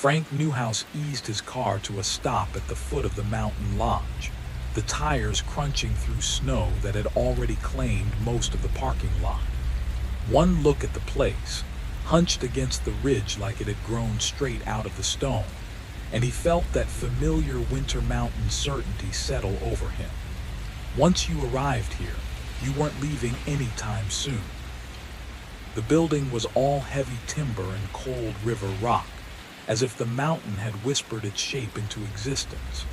Frank Newhouse eased his car to a stop at the foot of the mountain lodge, the tires crunching through snow that had already claimed most of the parking lot. One look at the place, hunched against the ridge like it had grown straight out of the stone, and he felt that familiar winter mountain certainty settle over him. Once you arrived here, you weren't leaving anytime soon. The building was all heavy timber and cold river rock, as if the mountain had whispered its shape into existence.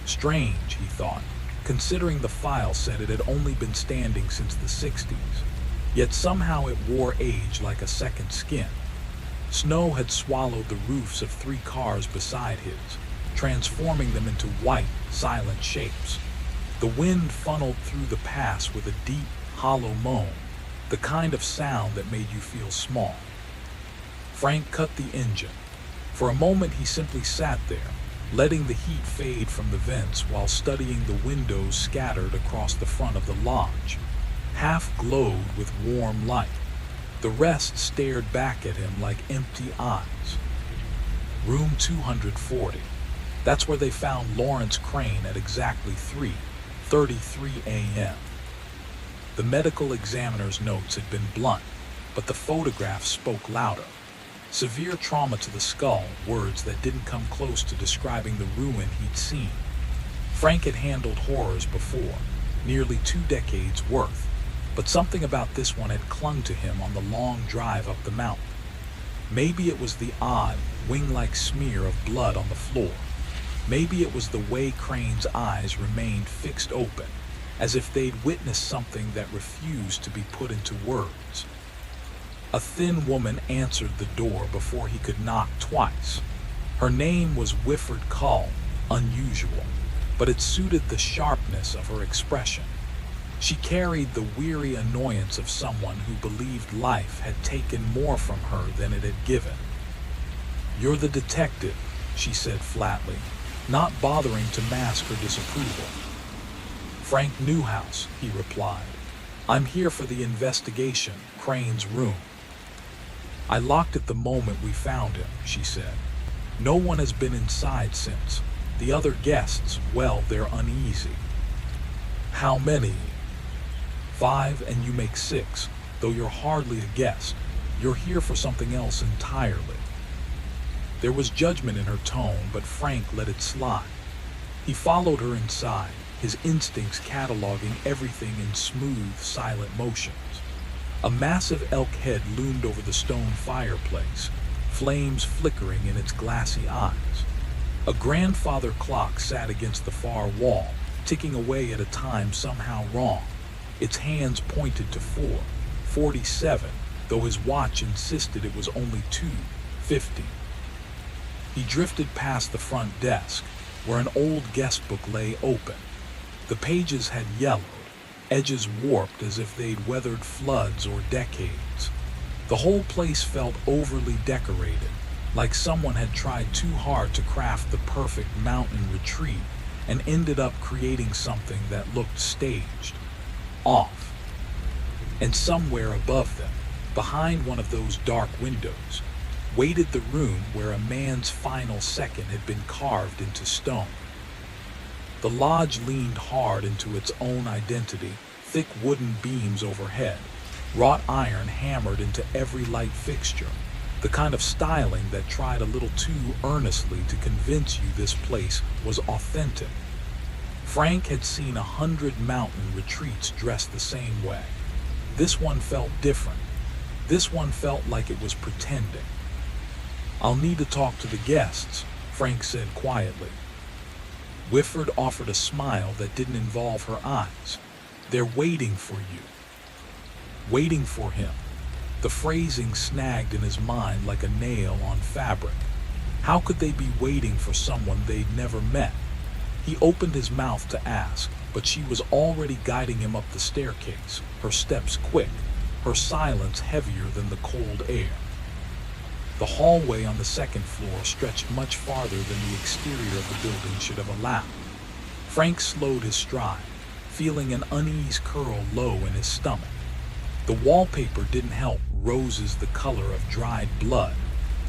Strange, he thought, considering the file said it had only been standing since the 60s. Yet somehow it wore age like a second skin. Snow had swallowed the roofs of 3 cars beside his, transforming them into white, silent shapes. The wind funneled through the pass with a deep, hollow moan, the kind of sound that made you feel small. Frank cut the engine. For a moment he simply sat there, letting the heat fade from the vents while studying the windows scattered across the front of the lodge. Half glowed with warm light. The rest stared back at him like empty eyes. Room 240. That's where they found Lawrence Crane at exactly 3:33 a.m. The medical examiner's notes had been blunt, but the photographs spoke louder. Severe trauma to the skull, words that didn't come close to describing the ruin he'd seen. Frank had handled horrors before, nearly 2 decades worth, but something about this one had clung to him on the long drive up the mountain. Maybe it was the odd, wing-like smear of blood on the floor. Maybe it was the way Crane's eyes remained fixed open, as if they'd witnessed something that refused to be put into words. A thin woman answered the door before he could knock twice. Her name was Whifford Cull, unusual, but it suited the sharpness of her expression. She carried the weary annoyance of someone who believed life had taken more from her than it had given. "You're the detective," she said flatly, not bothering to mask her disapproval. "Frank Newhouse," he replied. "I'm here for the investigation, Crane's room." "I locked it the moment we found him," she said. "No one has been inside since. The other guests, well, they're uneasy." "How many?" "5, and you make 6, though you're hardly a guest. You're here for something else entirely." There was judgment in her tone, but Frank let it slide. He followed her inside, his instincts cataloging everything in smooth, silent motions. A massive elk head loomed over the stone fireplace, flames flickering in its glassy eyes. A grandfather clock sat against the far wall, ticking away at a time somehow wrong. Its hands pointed to 4:47, though his watch insisted it was only 2:50. He drifted past the front desk, where an old guest book lay open. The pages had yellowed, edges warped as if they'd weathered floods or decades. The whole place felt overly decorated, like someone had tried too hard to craft the perfect mountain retreat and ended up creating something that looked staged, off. And somewhere above them, behind one of those dark windows, waited the room where a man's final second had been carved into stone. The lodge leaned hard into its own identity, thick wooden beams overhead, wrought iron hammered into every light fixture, the kind of styling that tried a little too earnestly to convince you this place was authentic. Frank had seen 100 mountain retreats dressed the same way. This one felt different. This one felt like it was pretending. "I'll need to talk to the guests," Frank said quietly. Whifford offered a smile that didn't involve her eyes. "They're waiting for you." Waiting for him. The phrasing snagged in his mind like a nail on fabric. How could they be waiting for someone they'd never met? He opened his mouth to ask, but she was already guiding him up the staircase, her steps quick, her silence heavier than the cold air. The hallway on the second floor stretched much farther than the exterior of the building should have allowed. Frank slowed his stride, feeling an unease curl low in his stomach. The wallpaper didn't help, roses the color of dried blood,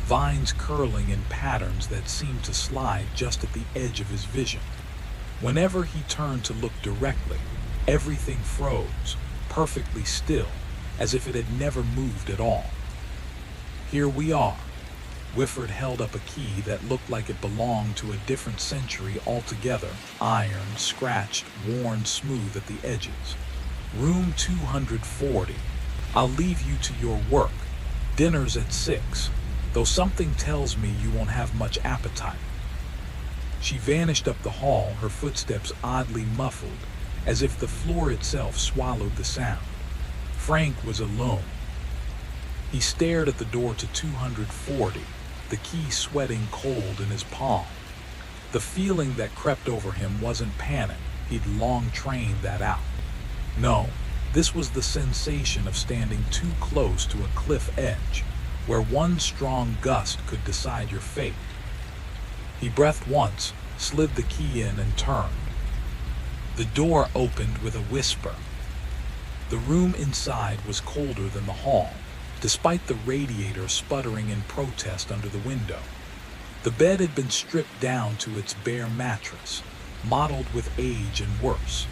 vines curling in patterns that seemed to slide just at the edge of his vision. Whenever he turned to look directly, everything froze, perfectly still, as if it had never moved at all. "Here we are." Whifford held up a key that looked like it belonged to a different century altogether, iron, scratched, worn smooth at the edges. "Room 240. I'll leave you to your work. Dinner's at 6, though something tells me you won't have much appetite." She vanished up the hall, her footsteps oddly muffled, as if the floor itself swallowed the sound. Frank was alone. He stared at the door to 240, the key sweating cold in his palm. The feeling that crept over him wasn't panic, he'd long trained that out. No, this was the sensation of standing too close to a cliff edge, where one strong gust could decide your fate. He breathed once, slid the key in, and turned. The door opened with a whisper. The room inside was colder than the hall, despite the radiator sputtering in protest under the window. The bed had been stripped down to its bare mattress, mottled with age and worse.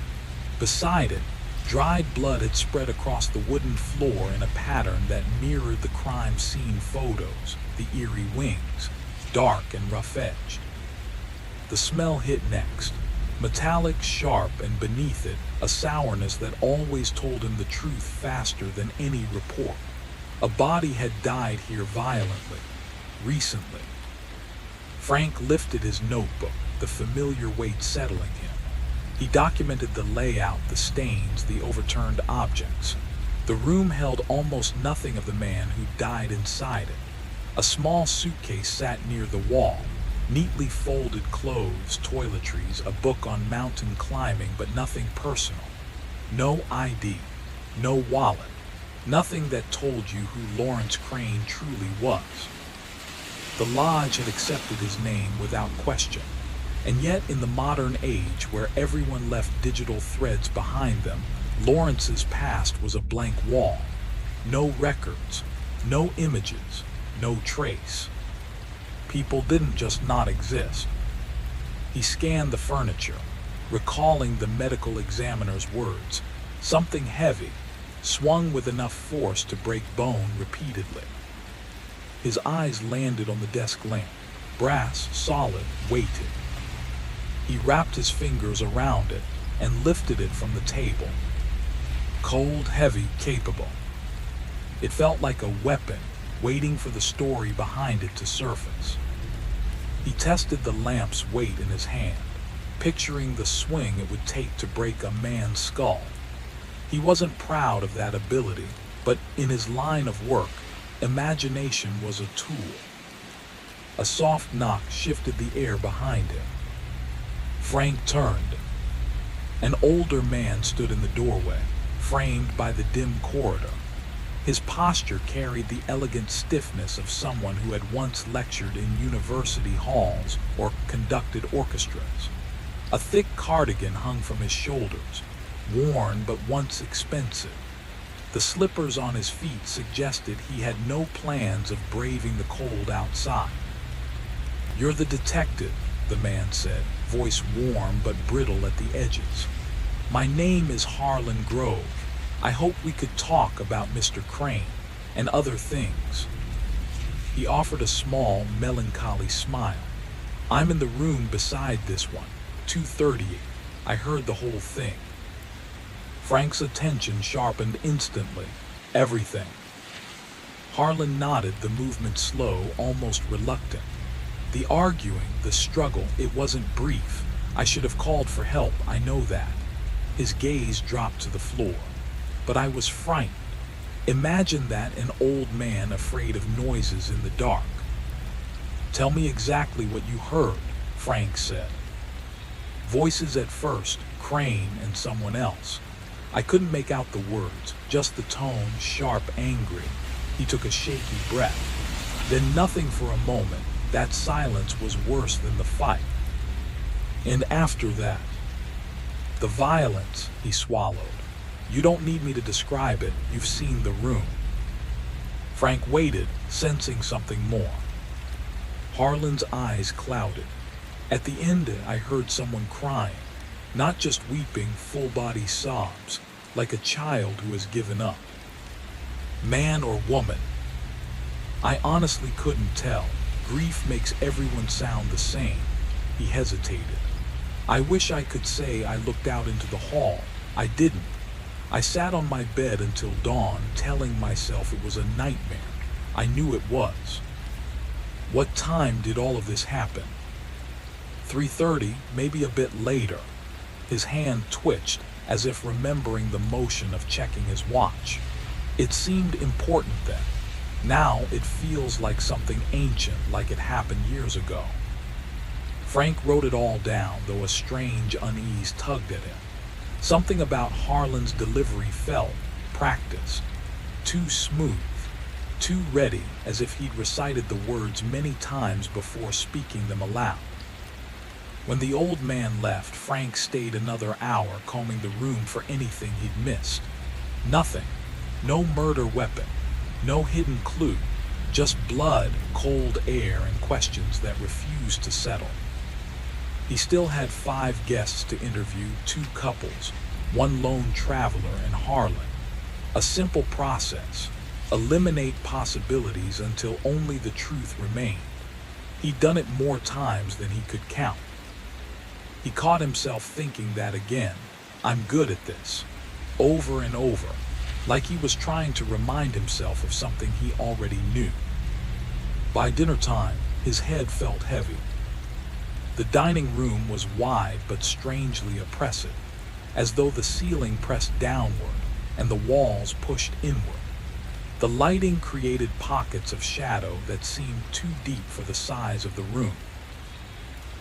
Beside it, dried blood had spread across the wooden floor in a pattern that mirrored the crime scene photos, the eerie wings, dark and rough-edged. The smell hit next, metallic, sharp, and beneath it, a sourness that always told him the truth faster than any report. A body had died here violently, recently. Frank lifted his notebook, the familiar weight settling him. He documented the layout, the stains, the overturned objects. The room held almost nothing of the man who died inside it. A small suitcase sat near the wall, neatly folded clothes, toiletries, a book on mountain climbing, but nothing personal. No ID, no wallet, nothing that told you who Lawrence Crane truly was. The lodge had accepted his name without question, and yet in the modern age where everyone left digital threads behind them, Lawrence's past was a blank wall. No records, no images, no trace. People didn't just not exist. He scanned the furniture, recalling the medical examiner's words. Something heavy, swung with enough force to break bone repeatedly. His eyes landed on the desk lamp, brass, solid, weighted. He wrapped his fingers around it and lifted it from the table. Cold, heavy, capable. It felt like a weapon, waiting for the story behind it to surface. He tested the lamp's weight in his hand, picturing the swing it would take to break a man's skull. He wasn't proud of that ability, but in his line of work, imagination was a tool. A soft knock shifted the air behind him. Frank turned. An older man stood in the doorway, framed by the dim corridor. His posture carried the elegant stiffness of someone who had once lectured in university halls or conducted orchestras. A thick cardigan hung from his shoulders, worn but once expensive. The slippers on his feet suggested he had no plans of braving the cold outside. "You're the detective," the man said, voice warm but brittle at the edges. "My name is Harlan Grove. I hope we could talk about Mr. Crane and other things." He offered a small, melancholy smile. "I'm in the room beside this one, 238. I heard the whole thing." Frank's attention sharpened instantly. "Everything." Harlan nodded, the movement slow, almost reluctant. "The arguing, the struggle, it wasn't brief. I should have called for help, I know that." His gaze dropped to the floor. "But I was frightened. Imagine that, an old man afraid of noises in the dark." "Tell me exactly what you heard," Frank said. "Voices at first, Crane and someone else. I couldn't make out the words, just the tone, sharp, angry." He took a shaky breath. "Then nothing for a moment. That silence was worse than the fight. And after that, the violence," he swallowed. "You don't need me to describe it. You've seen the room." Frank waited, sensing something more. Harlan's eyes clouded. At the end, I heard someone crying, not just weeping, full-body sobs, like a child who has given up. Man or woman? I honestly couldn't tell. Grief makes everyone sound the same. He hesitated. I wish I could say I looked out into the hall. I didn't. I sat on my bed until dawn, telling myself it was a nightmare. I knew it was. What time did all of this happen? 3:30, maybe a bit later. His hand twitched, as if remembering the motion of checking his watch. It seemed important then. Now it feels like something ancient, like it happened years ago. Frank wrote it all down, though a strange unease tugged at him. Something about Harlan's delivery felt practiced, too smooth, too ready, as if he'd recited the words many times before speaking them aloud. When the old man left, Frank stayed another hour combing the room for anything he'd missed. Nothing. No murder weapon. No hidden clue. Just blood, cold air, and questions that refused to settle. He still had 5 guests to interview, 2 couples, 1 lone traveler, and Harlan. A simple process. Eliminate possibilities until only the truth remained. He'd done it more times than he could count. He caught himself thinking that again. I'm good at this. Over and over, like he was trying to remind himself of something he already knew. By dinner time, his head felt heavy. The dining room was wide but strangely oppressive, as though the ceiling pressed downward and the walls pushed inward. The lighting created pockets of shadow that seemed too deep for the size of the room.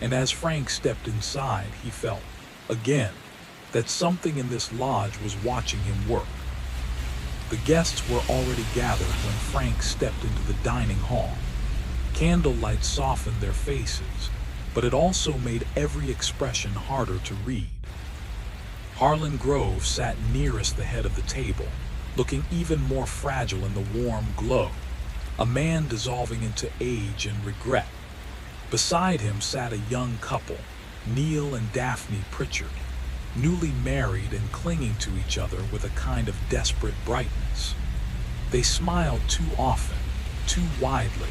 And as Frank stepped inside, he felt, again, that something in this lodge was watching him work. The guests were already gathered when Frank stepped into the dining hall. Candlelight softened their faces, but it also made every expression harder to read. Harlan Grove sat nearest the head of the table, looking even more fragile in the warm glow, a man dissolving into age and regret. Beside him sat a young couple, Neil and Daphne Pritchard, newly married and clinging to each other with a kind of desperate brightness. They smiled too often, too widely,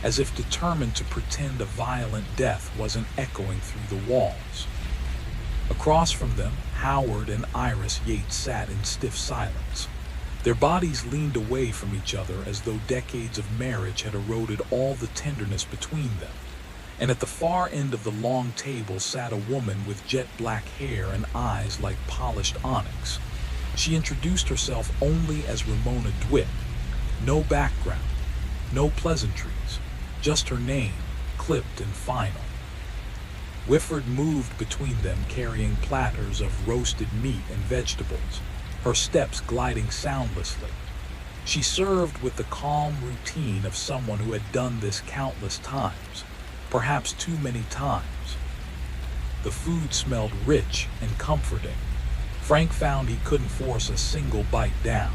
as if determined to pretend a violent death wasn't echoing through the walls. Across from them, Howard and Iris Yates sat in stiff silence. Their bodies leaned away from each other as though decades of marriage had eroded all the tenderness between them. And at the far end of the long table sat a woman with jet black hair and eyes like polished onyx. She introduced herself only as Ramona DeWitt. No background, no pleasantries, just her name, clipped and final. Whifford moved between them, carrying platters of roasted meat and vegetables, her steps gliding soundlessly. She served with the calm routine of someone who had done this countless times, perhaps too many times. The food smelled rich and comforting. Frank found he couldn't force a single bite down.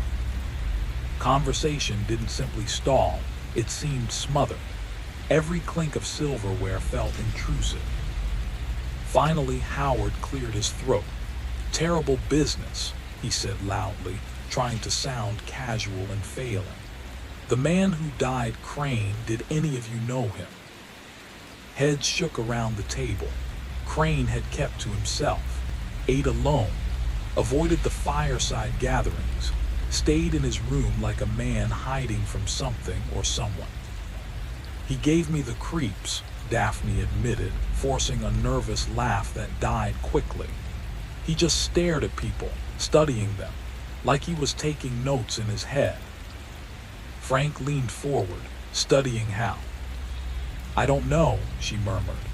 Conversation didn't simply stall, it seemed smothered. Every clink of silverware felt intrusive. Finally, Howard cleared his throat. "Terrible business," he said loudly, trying to sound casual and failing. "The man who died Crane, did any of you know him?" Heads shook around the table. Crane had kept to himself, ate alone, avoided the fireside gatherings, stayed in his room like a man hiding from something or someone. "He gave me the creeps," Daphne admitted, forcing a nervous laugh that died quickly. "He just stared at people, studying them, like he was taking notes in his head." Frank leaned forward, studying how. "I don't know," she murmured,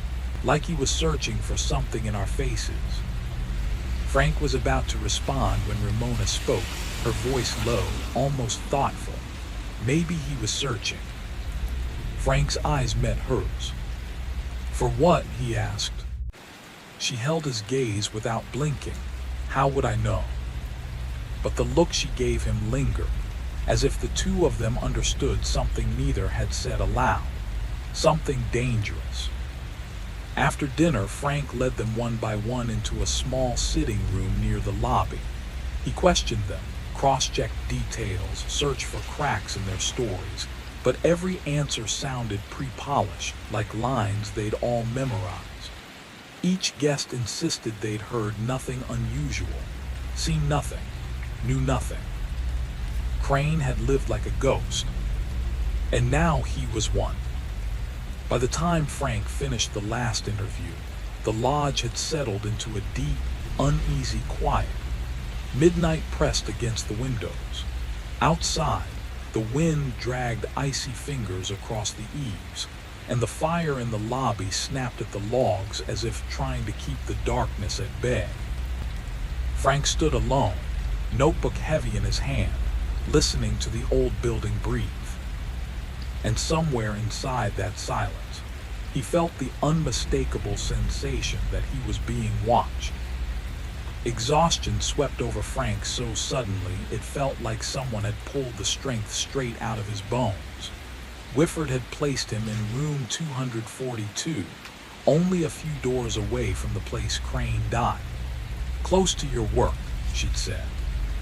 like he was searching for something in our faces. Frank was about to respond when Ramona spoke, her voice low, almost thoughtful. Maybe he was searching. Frank's eyes met hers. "For what?" he asked. She held his gaze without blinking. How would I know? But the look she gave him lingered, as if the two of them understood something neither had said aloud. something dangerous. After dinner, Frank led them one by one into a small sitting room near the lobby. He questioned them, cross-checked details, searched for cracks in their stories, but every answer sounded pre-polished, like lines they'd all memorized. Each guest insisted they'd heard nothing unusual, seen nothing, knew nothing. Crane had lived like a ghost, and now he was one. By the time Frank finished the last interview, the lodge had settled into a deep, uneasy quiet. Midnight pressed against the windows. Outside, the wind dragged icy fingers across the eaves, and the fire in the lobby snapped at the logs as if trying to keep the darkness at bay. Frank stood alone, notebook heavy in his hand, listening to the old building breathe. And somewhere inside that silence, he felt the unmistakable sensation that he was being watched. Exhaustion swept over Frank so suddenly it felt like someone had pulled the strength straight out of his bones. Whifford had placed him in room 242, only a few doors away from the place Crane died. "Close to your work," she'd said.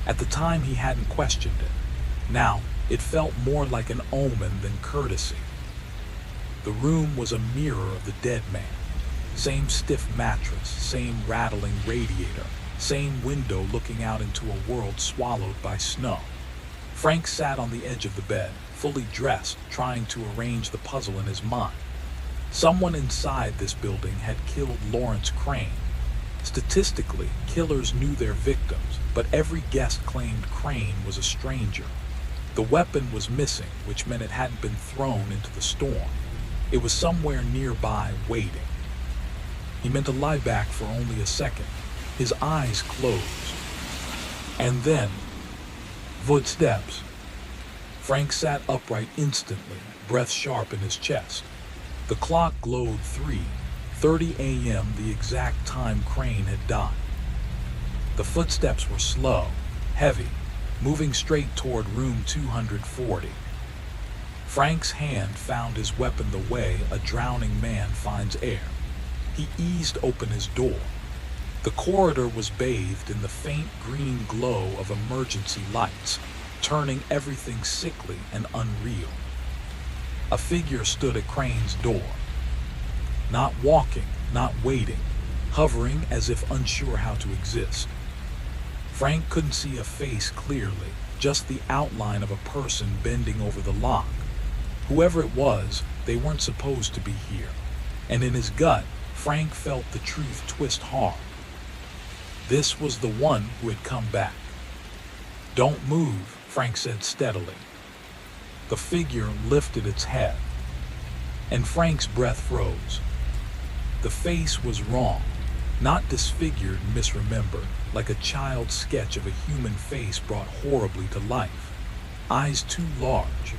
At the time he hadn't questioned it. Now, it felt more like an omen than courtesy. The room was a mirror of the dead man. Same stiff mattress, same rattling radiator, same window looking out into a world swallowed by snow. Frank sat on the edge of the bed, fully dressed, trying to arrange the puzzle in his mind. Someone inside this building had killed Lawrence Crane. Statistically, killers knew their victims, but every guest claimed Crane was a stranger. The weapon was missing, which meant it hadn't been thrown into the storm. It was somewhere nearby, waiting. He meant to lie back for only a second, his eyes closed. And then, footsteps. Frank sat upright instantly, breath sharp in his chest. The clock glowed 3:30 a.m., the exact time Crane had died. The footsteps were slow, heavy, moving straight toward room 240. Frank's hand found his weapon the way a drowning man finds air. He eased open his door. The corridor was bathed in the faint green glow of emergency lights, turning everything sickly and unreal. A figure stood at Crane's door. Not walking, not waiting, hovering as if unsure how to exist. Frank couldn't see a face clearly, just the outline of a person bending over the lock. Whoever it was, they weren't supposed to be here. And in his gut, Frank felt the truth twist hard. This was the one who had come back. "Don't move," Frank said steadily. The figure lifted its head, and Frank's breath froze. The face was wrong, not disfigured and misremembered, like a child's sketch of a human face brought horribly to life. Eyes too large,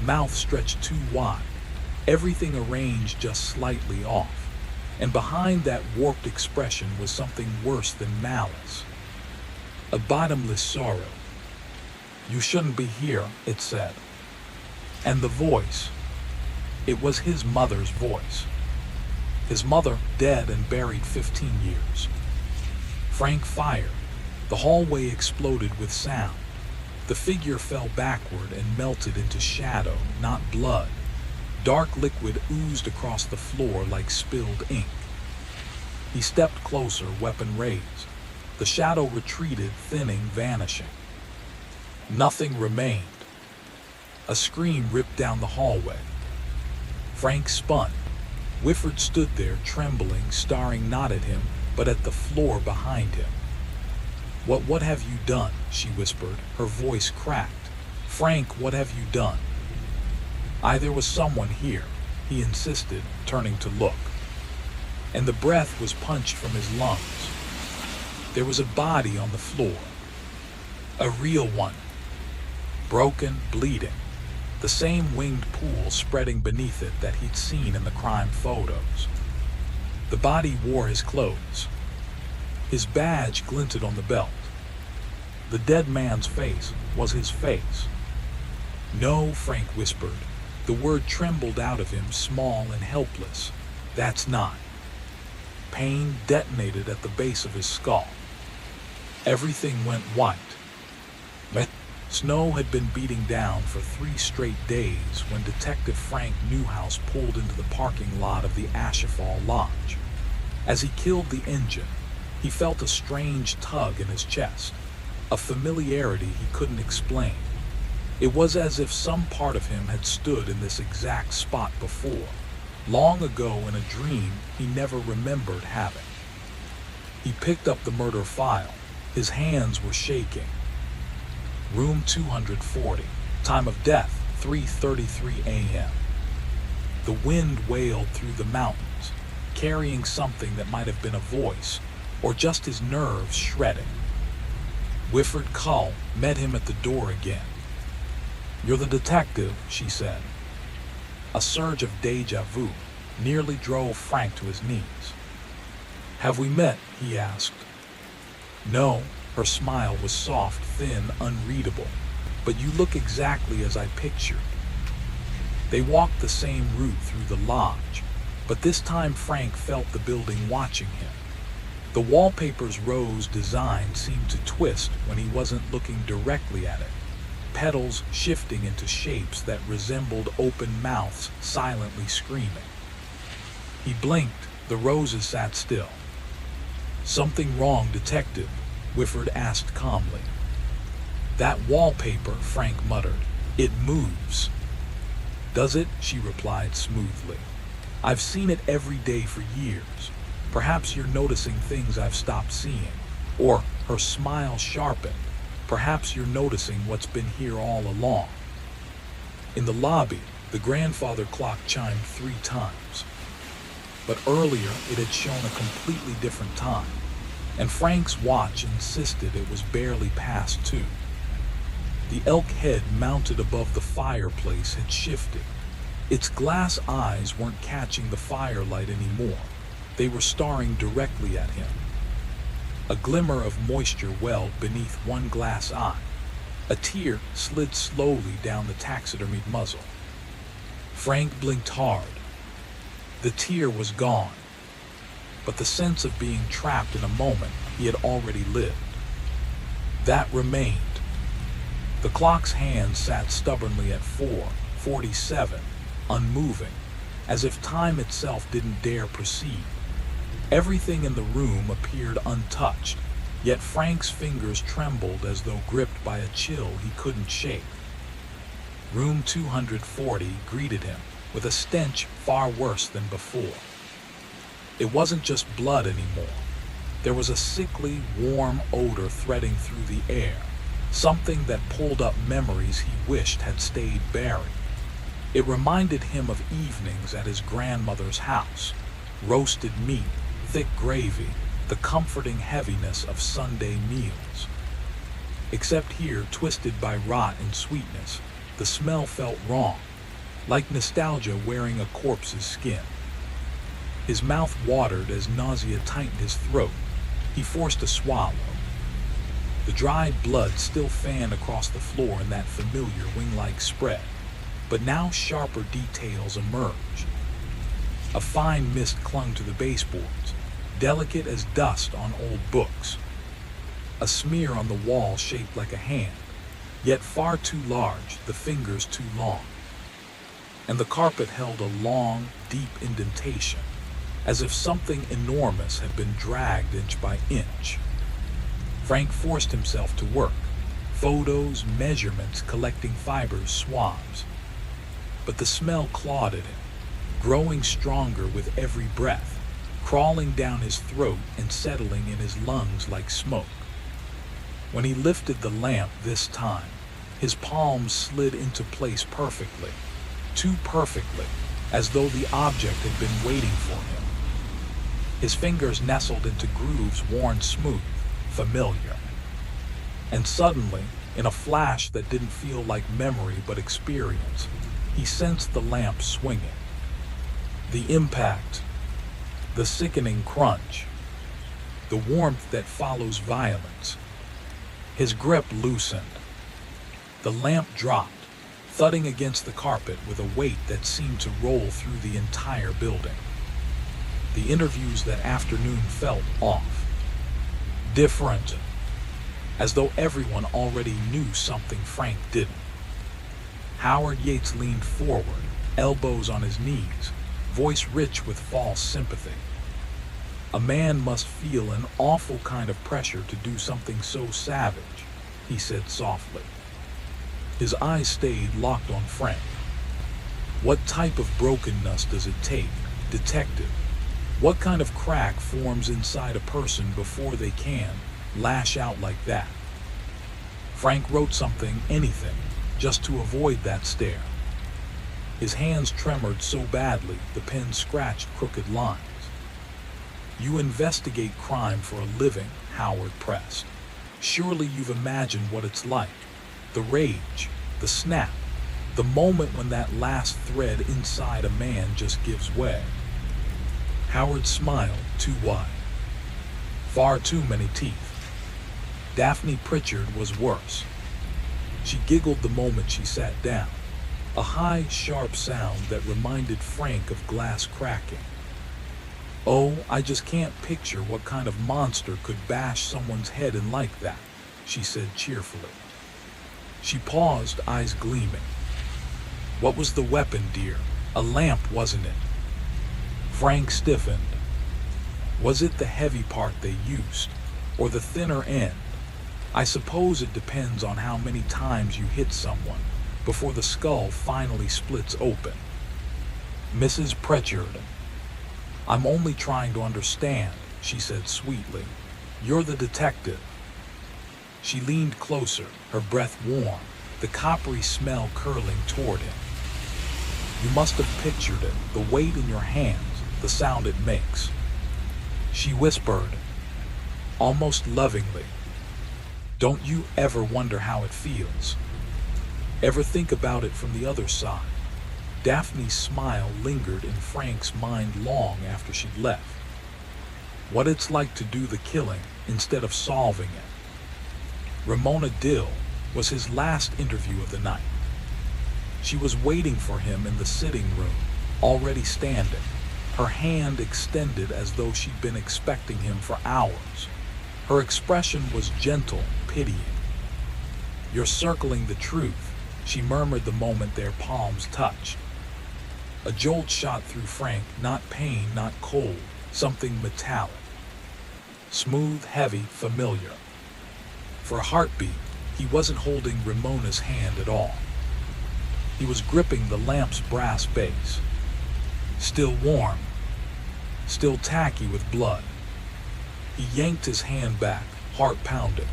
mouth stretched too wide, everything arranged just slightly off. And behind that warped expression was something worse than malice. A bottomless sorrow. "You shouldn't be here," it said. And the voice, it was his mother's voice. His mother, dead and buried 15 years. Frank fired. The hallway exploded with sound. The figure fell backward and melted into shadow, not blood. Dark liquid oozed across the floor like spilled ink. He stepped closer, weapon raised. The shadow retreated, thinning, vanishing. Nothing remained. A scream ripped down the hallway. Frank spun. Whifford stood there, trembling, staring not at him, but at the floor behind him. What have you done?" she whispered, her voice cracked. "Frank, what have you done?" There was someone here," he insisted, turning to look. And the breath was punched from his lungs. There was a body on the floor. A real one. Broken, bleeding. The same winged pool spreading beneath it that he'd seen in the crime photos. The body wore his clothes. His badge glinted on the belt. The dead man's face was his face. "No," Frank whispered. The word trembled out of him, small and helpless. That's not. Pain detonated at the base of his skull. Everything went white. Snow had been beating down for 3 straight days when Detective Frank Newhouse pulled into the parking lot of the Ashfall Lodge. As he killed the engine, he felt a strange tug in his chest, a familiarity he couldn't explain. It was as if some part of him had stood in this exact spot before, long ago in a dream he never remembered having. He picked up the murder file. His hands were shaking. Room 240. Time of death, 3:33 a.m. The wind wailed through the mountains, carrying something that might have been a voice, or just his nerves shredding. Whifford Cull met him at the door again. "You're the detective," she said. A surge of deja vu nearly drove Frank to his knees. "Have we met?" he asked. "No." Her smile was soft, thin, unreadable. "But you look exactly as I pictured." They walked the same route through the lodge, but this time Frank felt the building watching him. The wallpaper's rose design seemed to twist when he wasn't looking directly at it, petals shifting into shapes that resembled open mouths silently screaming. He blinked. The roses sat still. "Something wrong, Detective?" Whifford asked calmly. "That wallpaper," Frank muttered. "It moves." "Does it?" she replied smoothly. "I've seen it every day for years. Perhaps you're noticing things I've stopped seeing." Or her smile sharpened. "Perhaps you're noticing what's been here all along." In the lobby, the grandfather clock chimed 3 times. But earlier it had shown a completely different time, and Frank's watch insisted it was barely past 2. The elk head mounted above the fireplace had shifted. Its glass eyes weren't catching the firelight anymore. They were staring directly at him. A glimmer of moisture welled beneath one glass eye. A tear slid slowly down the taxidermied muzzle. Frank blinked hard. The tear was gone, but the sense of being trapped in a moment he had already lived, that remained. The clock's hand sat stubbornly at 4:47, unmoving, as if time itself didn't dare proceed. Everything in the room appeared untouched, yet Frank's fingers trembled as though gripped by a chill he couldn't shake. Room 240 greeted him with a stench far worse than before. It wasn't just blood anymore. There was a sickly, warm odor threading through the air, something that pulled up memories he wished had stayed buried. It reminded him of evenings at his grandmother's house, roasted meat, thick gravy, the comforting heaviness of Sunday meals. Except here, twisted by rot and sweetness, the smell felt wrong, like nostalgia wearing a corpse's skin. His mouth watered as nausea tightened his throat. He forced a swallow. The dried blood still fanned across the floor in that familiar wing-like spread, but now sharper details emerged. A fine mist clung to the baseboards, delicate as dust on old books. A smear on the wall shaped like a hand, yet far too large, the fingers too long. And the carpet held a long, deep indentation, as if something enormous had been dragged inch by inch. Frank forced himself to work, photos, measurements, collecting fibers, swabs. But the smell clawed at him, growing stronger with every breath, crawling down his throat and settling in his lungs like smoke. When he lifted the lamp this time, his palms slid into place perfectly, too perfectly, as though the object had been waiting for him. His fingers nestled into grooves worn smooth, familiar. And suddenly, in a flash that didn't feel like memory but experience, he sensed the lamp swinging. The impact, the sickening crunch, the warmth that follows violence. His grip loosened. The lamp dropped, thudding against the carpet with a weight that seemed to roll through the entire building. The interviews that afternoon felt off, different, as though everyone already knew something Frank didn't. Howard Yates leaned forward, elbows on his knees, voice rich with false sympathy. A man must feel an awful kind of pressure to do something so savage, he said softly. His eyes stayed locked on Frank. What type of brokenness does it take, detective? What kind of crack forms inside a person before they can lash out like that? Frank wrote something, anything, just to avoid that stare. His hands tremored so badly the pen scratched crooked lines. You investigate crime for a living, Howard pressed. Surely you've imagined what it's like. The rage, the snap, the moment when that last thread inside a man just gives way. Howard smiled too wide. Far too many teeth. Daphne Pritchard was worse. She giggled the moment she sat down, a high, sharp sound that reminded Frank of glass cracking. Oh, I just can't picture what kind of monster could bash someone's head in like that, she said cheerfully. She paused, eyes gleaming. What was the weapon, dear? A lamp, wasn't it? Frank stiffened. Was it the heavy part they used, or the thinner end? I suppose it depends on how many times you hit someone before the skull finally splits open. Mrs. Pritchard, I'm only trying to understand, she said sweetly. You're the detective. She leaned closer, her breath warm, the coppery smell curling toward him. You must have pictured it, the weight in your hands, the sound it makes. She whispered, almost lovingly. Don't you ever wonder how it feels? Ever think about it from the other side? Daphne's smile lingered in Frank's mind long after she'd left. What it's like to do the killing instead of solving it. Ramona Dill was his last interview of the night. She was waiting for him in the sitting room, already standing, her hand extended as though she'd been expecting him for hours. Her expression was gentle, pitying. You're circling the truth, she murmured the moment their palms touched. A jolt shot through Frank, not pain, not cold, something metallic. Smooth, heavy, familiar. For a heartbeat, he wasn't holding Ramona's hand at all. He was gripping the lamp's brass base. Still warm, still tacky with blood. He yanked his hand back, heart pounding.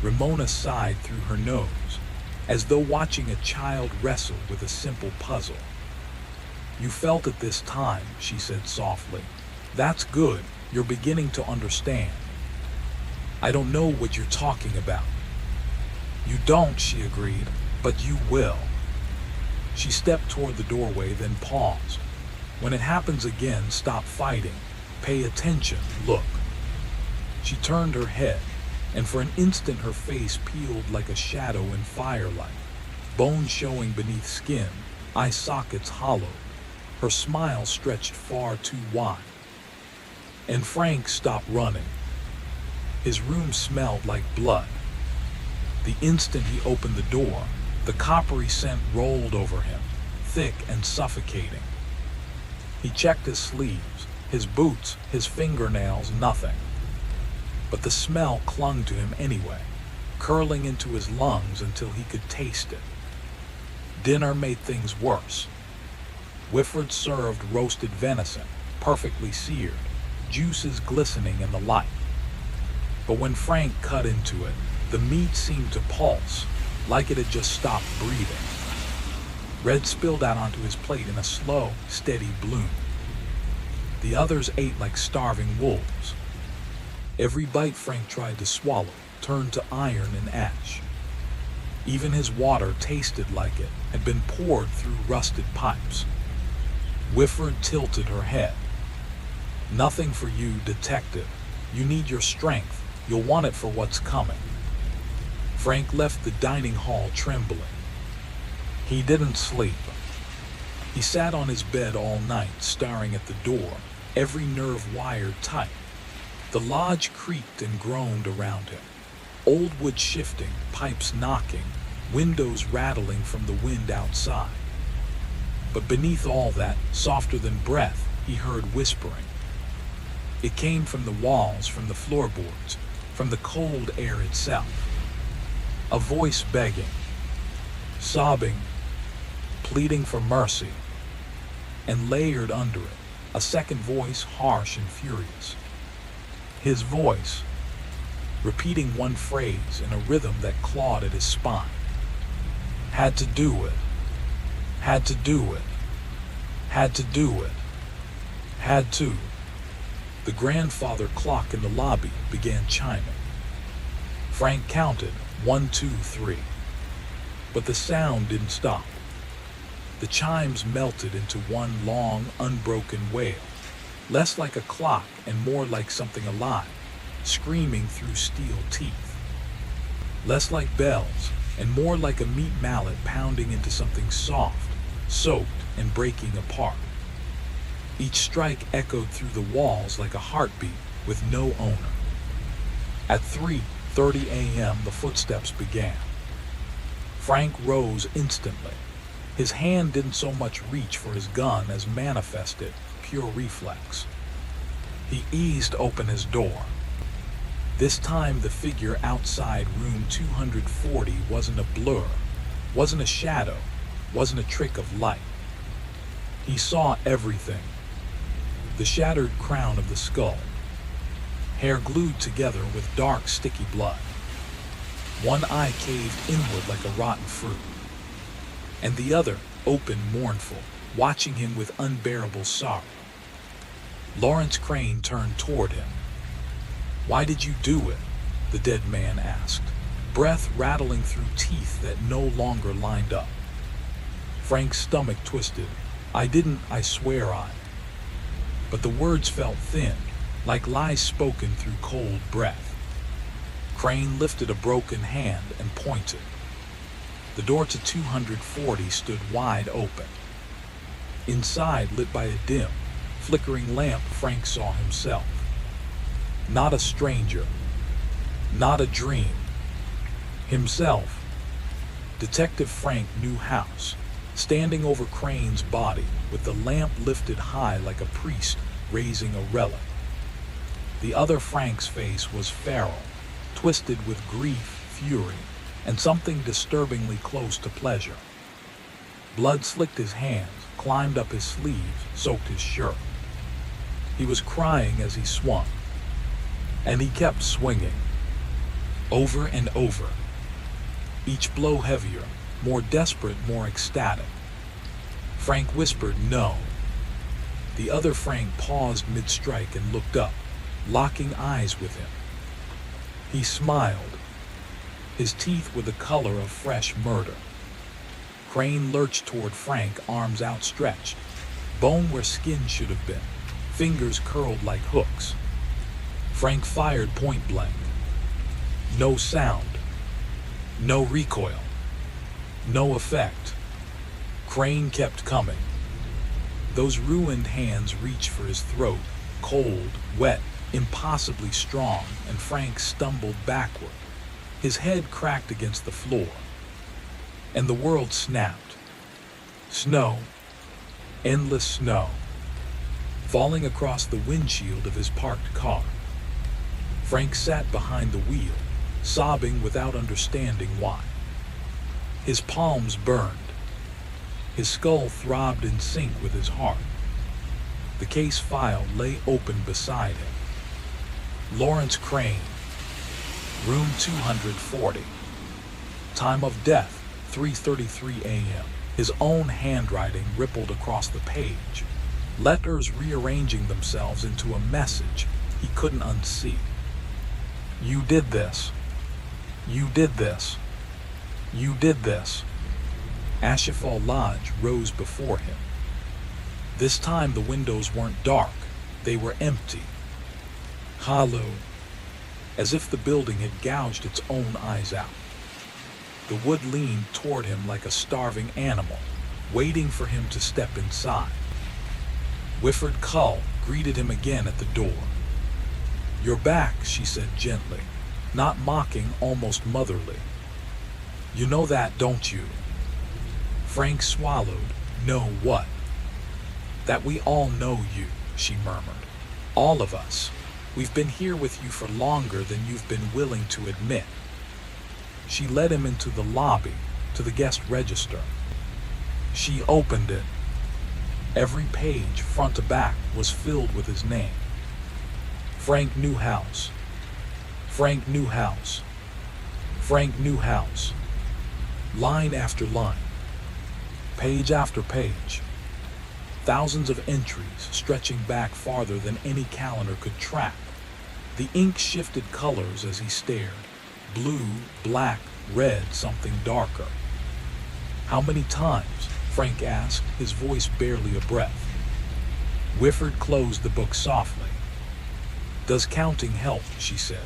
Ramona sighed through her nose, as though watching a child wrestle with a simple puzzle. You felt it this time, she said softly. That's good, you're beginning to understand. I don't know what you're talking about. You don't, she agreed, but you will. She stepped toward the doorway, then paused. When it happens again, stop fighting. Pay attention, look. She turned her head, and for an instant her face peeled like a shadow in firelight, bones showing beneath skin, eye sockets hollowed. Her smile stretched far too wide. And Frank stopped running. His room smelled like blood. The instant he opened the door, the coppery scent rolled over him, thick and suffocating. He checked his sleeves, his boots, his fingernails, nothing. But the smell clung to him anyway, curling into his lungs until he could taste it. Dinner made things worse. Whitford served roasted venison, perfectly seared, juices glistening in the light. But when Frank cut into it, the meat seemed to pulse, like it had just stopped breathing. Red spilled out onto his plate in a slow, steady bloom. The others ate like starving wolves. Every bite Frank tried to swallow turned to iron and ash. Even his water tasted like it had been poured through rusted pipes. Whitford tilted her head. Nothing for you, detective. You need your strength. You'll want it for what's coming. Frank left the dining hall trembling. He didn't sleep. He sat on his bed all night, staring at the door, every nerve wired tight. The lodge creaked and groaned around him. Old wood shifting, pipes knocking, windows rattling from the wind outside. But beneath all that, softer than breath, he heard whispering. It came from the walls, from the floorboards, from the cold air itself. A voice begging, sobbing, pleading for mercy. And layered under it, a second voice, harsh and furious. His voice, repeating one phrase in a rhythm that clawed at his spine. Had to do it. Had to do it. Had to do it. Had to. The grandfather clock in the lobby began chiming. Frank counted 1, 2, 3. But the sound didn't stop. The chimes melted into one long, unbroken wail, less like a clock and more like something alive, screaming through steel teeth. Less like bells and more like a meat mallet pounding into something soft, soaked and breaking apart. Each strike echoed through the walls like a heartbeat with no owner. At 3:30 a.m. the footsteps began. Frank rose instantly. His hand didn't so much reach for his gun as manifest it, pure reflex. He eased open his door. This time the figure outside room 240 wasn't a blur, wasn't a shadow, wasn't a trick of light. He saw everything. The shattered crown of the skull, hair glued together with dark, sticky blood. One eye caved inward like a rotten fruit, and the other open, mournful, watching him with unbearable sorrow. Lawrence Crane turned toward him. "Why did you do it?" the dead man asked, breath rattling through teeth that no longer lined up. Frank's stomach twisted. "I didn't, I swear I." But the words felt thin, like lies spoken through cold breath. Crane lifted a broken hand and pointed. The door to 240 stood wide open. Inside, lit by a dim, flickering lamp, Frank saw himself. Not a stranger, not a dream. Himself. Detective Frank Newhouse, standing over Crane's body, with the lamp lifted high like a priest raising a relic. The other Frank's face was feral, twisted with grief, fury, and something disturbingly close to pleasure. Blood slicked his hands, climbed up his sleeves, soaked his shirt. He was crying as he swung, and he kept swinging, over and over, each blow heavier, more desperate, more ecstatic. Frank whispered, "No." The other Frank paused mid-strike and looked up, locking eyes with him. He smiled. His teeth were the color of fresh murder. Crane lurched toward Frank, arms outstretched, bone where skin should have been, fingers curled like hooks. Frank fired point blank. No sound. No recoil. No effect. Crane kept coming. Those ruined hands reached for his throat, cold, wet, impossibly strong, and Frank stumbled backward. His head cracked against the floor, and the world snapped. Snow, endless snow, falling across the windshield of his parked car. Frank sat behind the wheel, sobbing without understanding why. His palms burned. His skull throbbed in sync with his heart. The case file lay open beside him. Lawrence Crane, room 240. Time of death, 3:33 a.m. His own handwriting rippled across the page, letters rearranging themselves into a message he couldn't unsee. You did this. You did this. You did this. Ashifal Lodge rose before him. This time the windows weren't dark, they were empty, hollow, as if the building had gouged its own eyes out. The wood leaned toward him like a starving animal, waiting for him to step inside. Whifford Cull greeted him again at the door. "You're back," she said gently, not mocking, almost motherly. "You know that, don't you?" Frank swallowed. "Know what?" "That we all know you," she murmured. "All of us. We've been here with you for longer than you've been willing to admit." She led him into the lobby, to the guest register. She opened it. Every page, front to back, was filled with his name. Frank Newhouse. Frank Newhouse. Frank Newhouse. Line after line. Page after page. Thousands of entries stretching back farther than any calendar could track. The ink shifted colors as he stared. Blue, black, red, something darker. "How many times?" Frank asked, his voice barely a breath. Whifford closed the book softly. "Does counting help?" she said.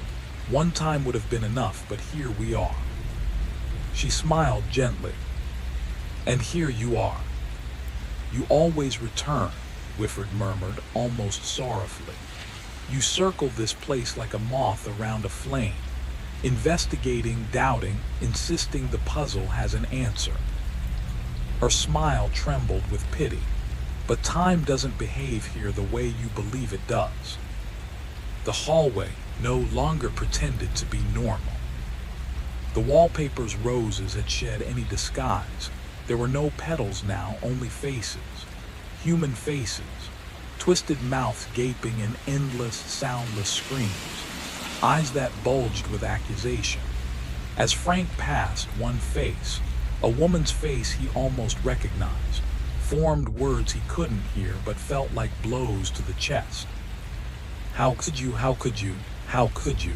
"One time would have been enough, but here we are." She smiled gently. "And here you are." "You always return," Whifford murmured, almost sorrowfully. "You circle this place like a moth around a flame, investigating, doubting, insisting the puzzle has an answer." Her smile trembled with pity. "But time doesn't behave here the way you believe it does." The hallway no longer pretended to be normal. The wallpaper's roses had shed any disguise. There were no petals now, only faces. Human faces. Twisted mouths gaping in endless, soundless screams. Eyes that bulged with accusation. As Frank passed one face, a woman's face he almost recognized, formed words he couldn't hear but felt like blows to the chest. "How could you, how could you, how could you?"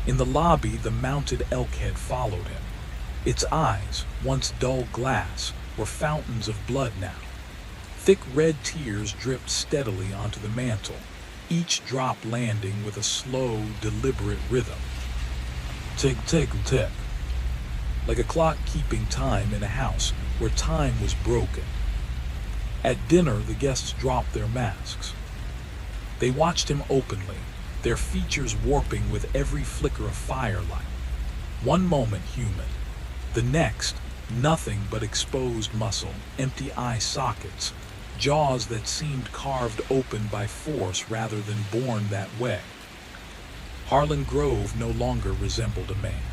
In the lobby, the mounted elk head followed him. Its eyes, once dull glass, were fountains of blood now. Thick red tears dripped steadily onto the mantel, each drop landing with a slow, deliberate rhythm. Tick, tick, tick. Like a clock keeping time in a house where time was broken. At dinner, the guests dropped their masks. They watched him openly, their features warping with every flicker of firelight. One moment human, the next nothing but exposed muscle, empty eye sockets, jaws that seemed carved open by force rather than born that way. Harlan Grove no longer resembled a man.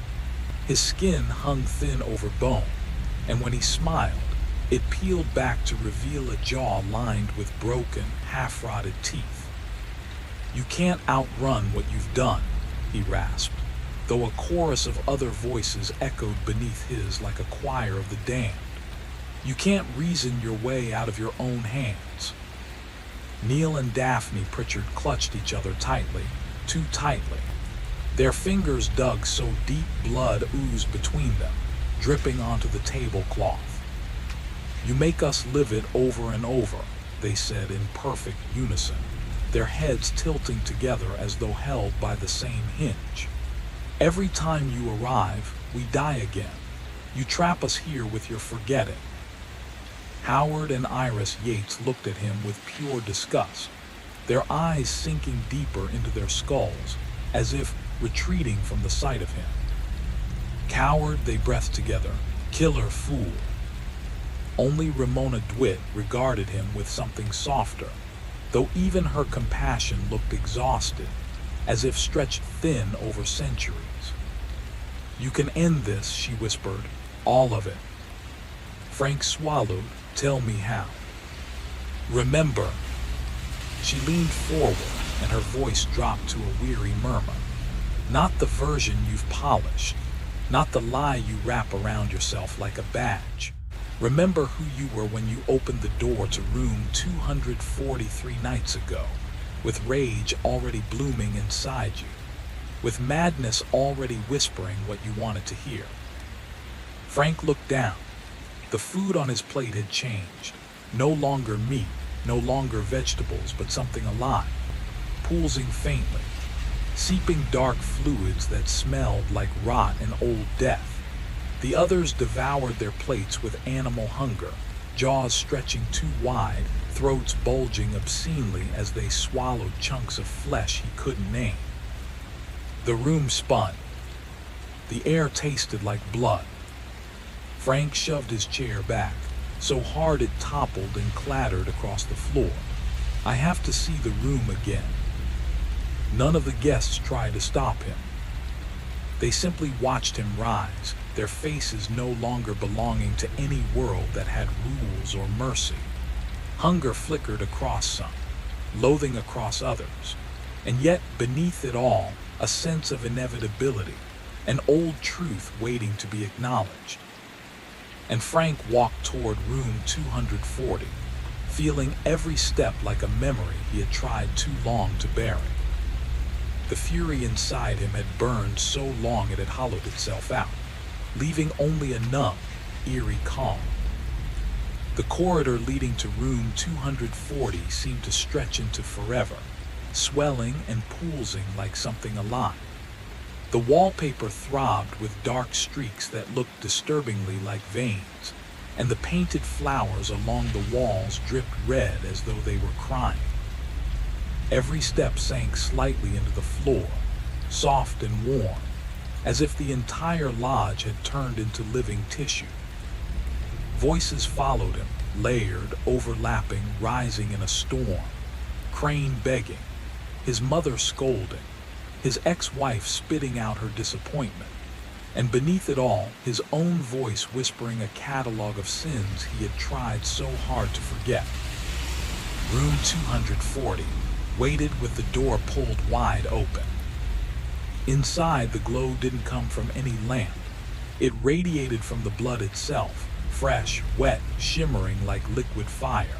His skin hung thin over bone, and when he smiled, it peeled back to reveal a jaw lined with broken, half-rotted teeth. "You can't outrun what you've done," he rasped, though a chorus of other voices echoed beneath his like a choir of the damned. "You can't reason your way out of your own hands." Neil and Daphne Pritchard clutched each other tightly, too tightly. Their fingers dug so deep blood oozed between them, dripping onto the tablecloth. "You make us live it over and over," they said in perfect unison, their heads tilting together as though held by the same hinge. "Every time you arrive, we die again. You trap us here with your forgetting." Howard and Iris Yates looked at him with pure disgust, their eyes sinking deeper into their skulls, as if retreating from the sight of him. "Coward," they breathed together. "Killer fool." Only Ramona DeWitt regarded him with something softer, though even her compassion looked exhausted, as if stretched thin over centuries. "You can end this," she whispered, "all of it." Frank swallowed. "Tell me how." "Remember." She leaned forward, and her voice dropped to a weary murmur. "Not the version you've polished, not the lie you wrap around yourself like a badge. Remember who you were when you opened the door to room 243 nights ago, with rage already blooming inside you, with madness already whispering what you wanted to hear." Frank looked down. The food on his plate had changed. No longer meat, no longer vegetables, but something alive, pulsing faintly, seeping dark fluids that smelled like rot and old death. The others devoured their plates with animal hunger, jaws stretching too wide, throats bulging obscenely as they swallowed chunks of flesh he couldn't name. The room spun. The air tasted like blood. Frank shoved his chair back, so hard it toppled and clattered across the floor. I have to see the room again. None of the guests tried to stop him. They simply watched him rise, their faces no longer belonging to any world that had rules or mercy. Hunger flickered across some, loathing across others, and yet beneath it all, a sense of inevitability, an old truth waiting to be acknowledged. And Frank walked toward room 240, feeling every step like a memory he had tried too long to bury. The fury inside him had burned so long it had hollowed itself out, leaving only a numb, eerie calm. The corridor leading to room 240 seemed to stretch into forever, swelling and pulsing like something alive. The wallpaper throbbed with dark streaks that looked disturbingly like veins, and the painted flowers along the walls dripped red as though they were crying. Every step sank slightly into the floor, soft and warm, as if the entire lodge had turned into living tissue. Voices followed him, layered, overlapping, rising in a storm. Crane begging, his mother scolding, his ex-wife spitting out her disappointment, and beneath it all, his own voice whispering a catalog of sins he had tried so hard to forget. Room 240 waited with the door pulled wide open. Inside, the glow didn't come from any lamp. It radiated from the blood itself, fresh, wet, shimmering like liquid fire.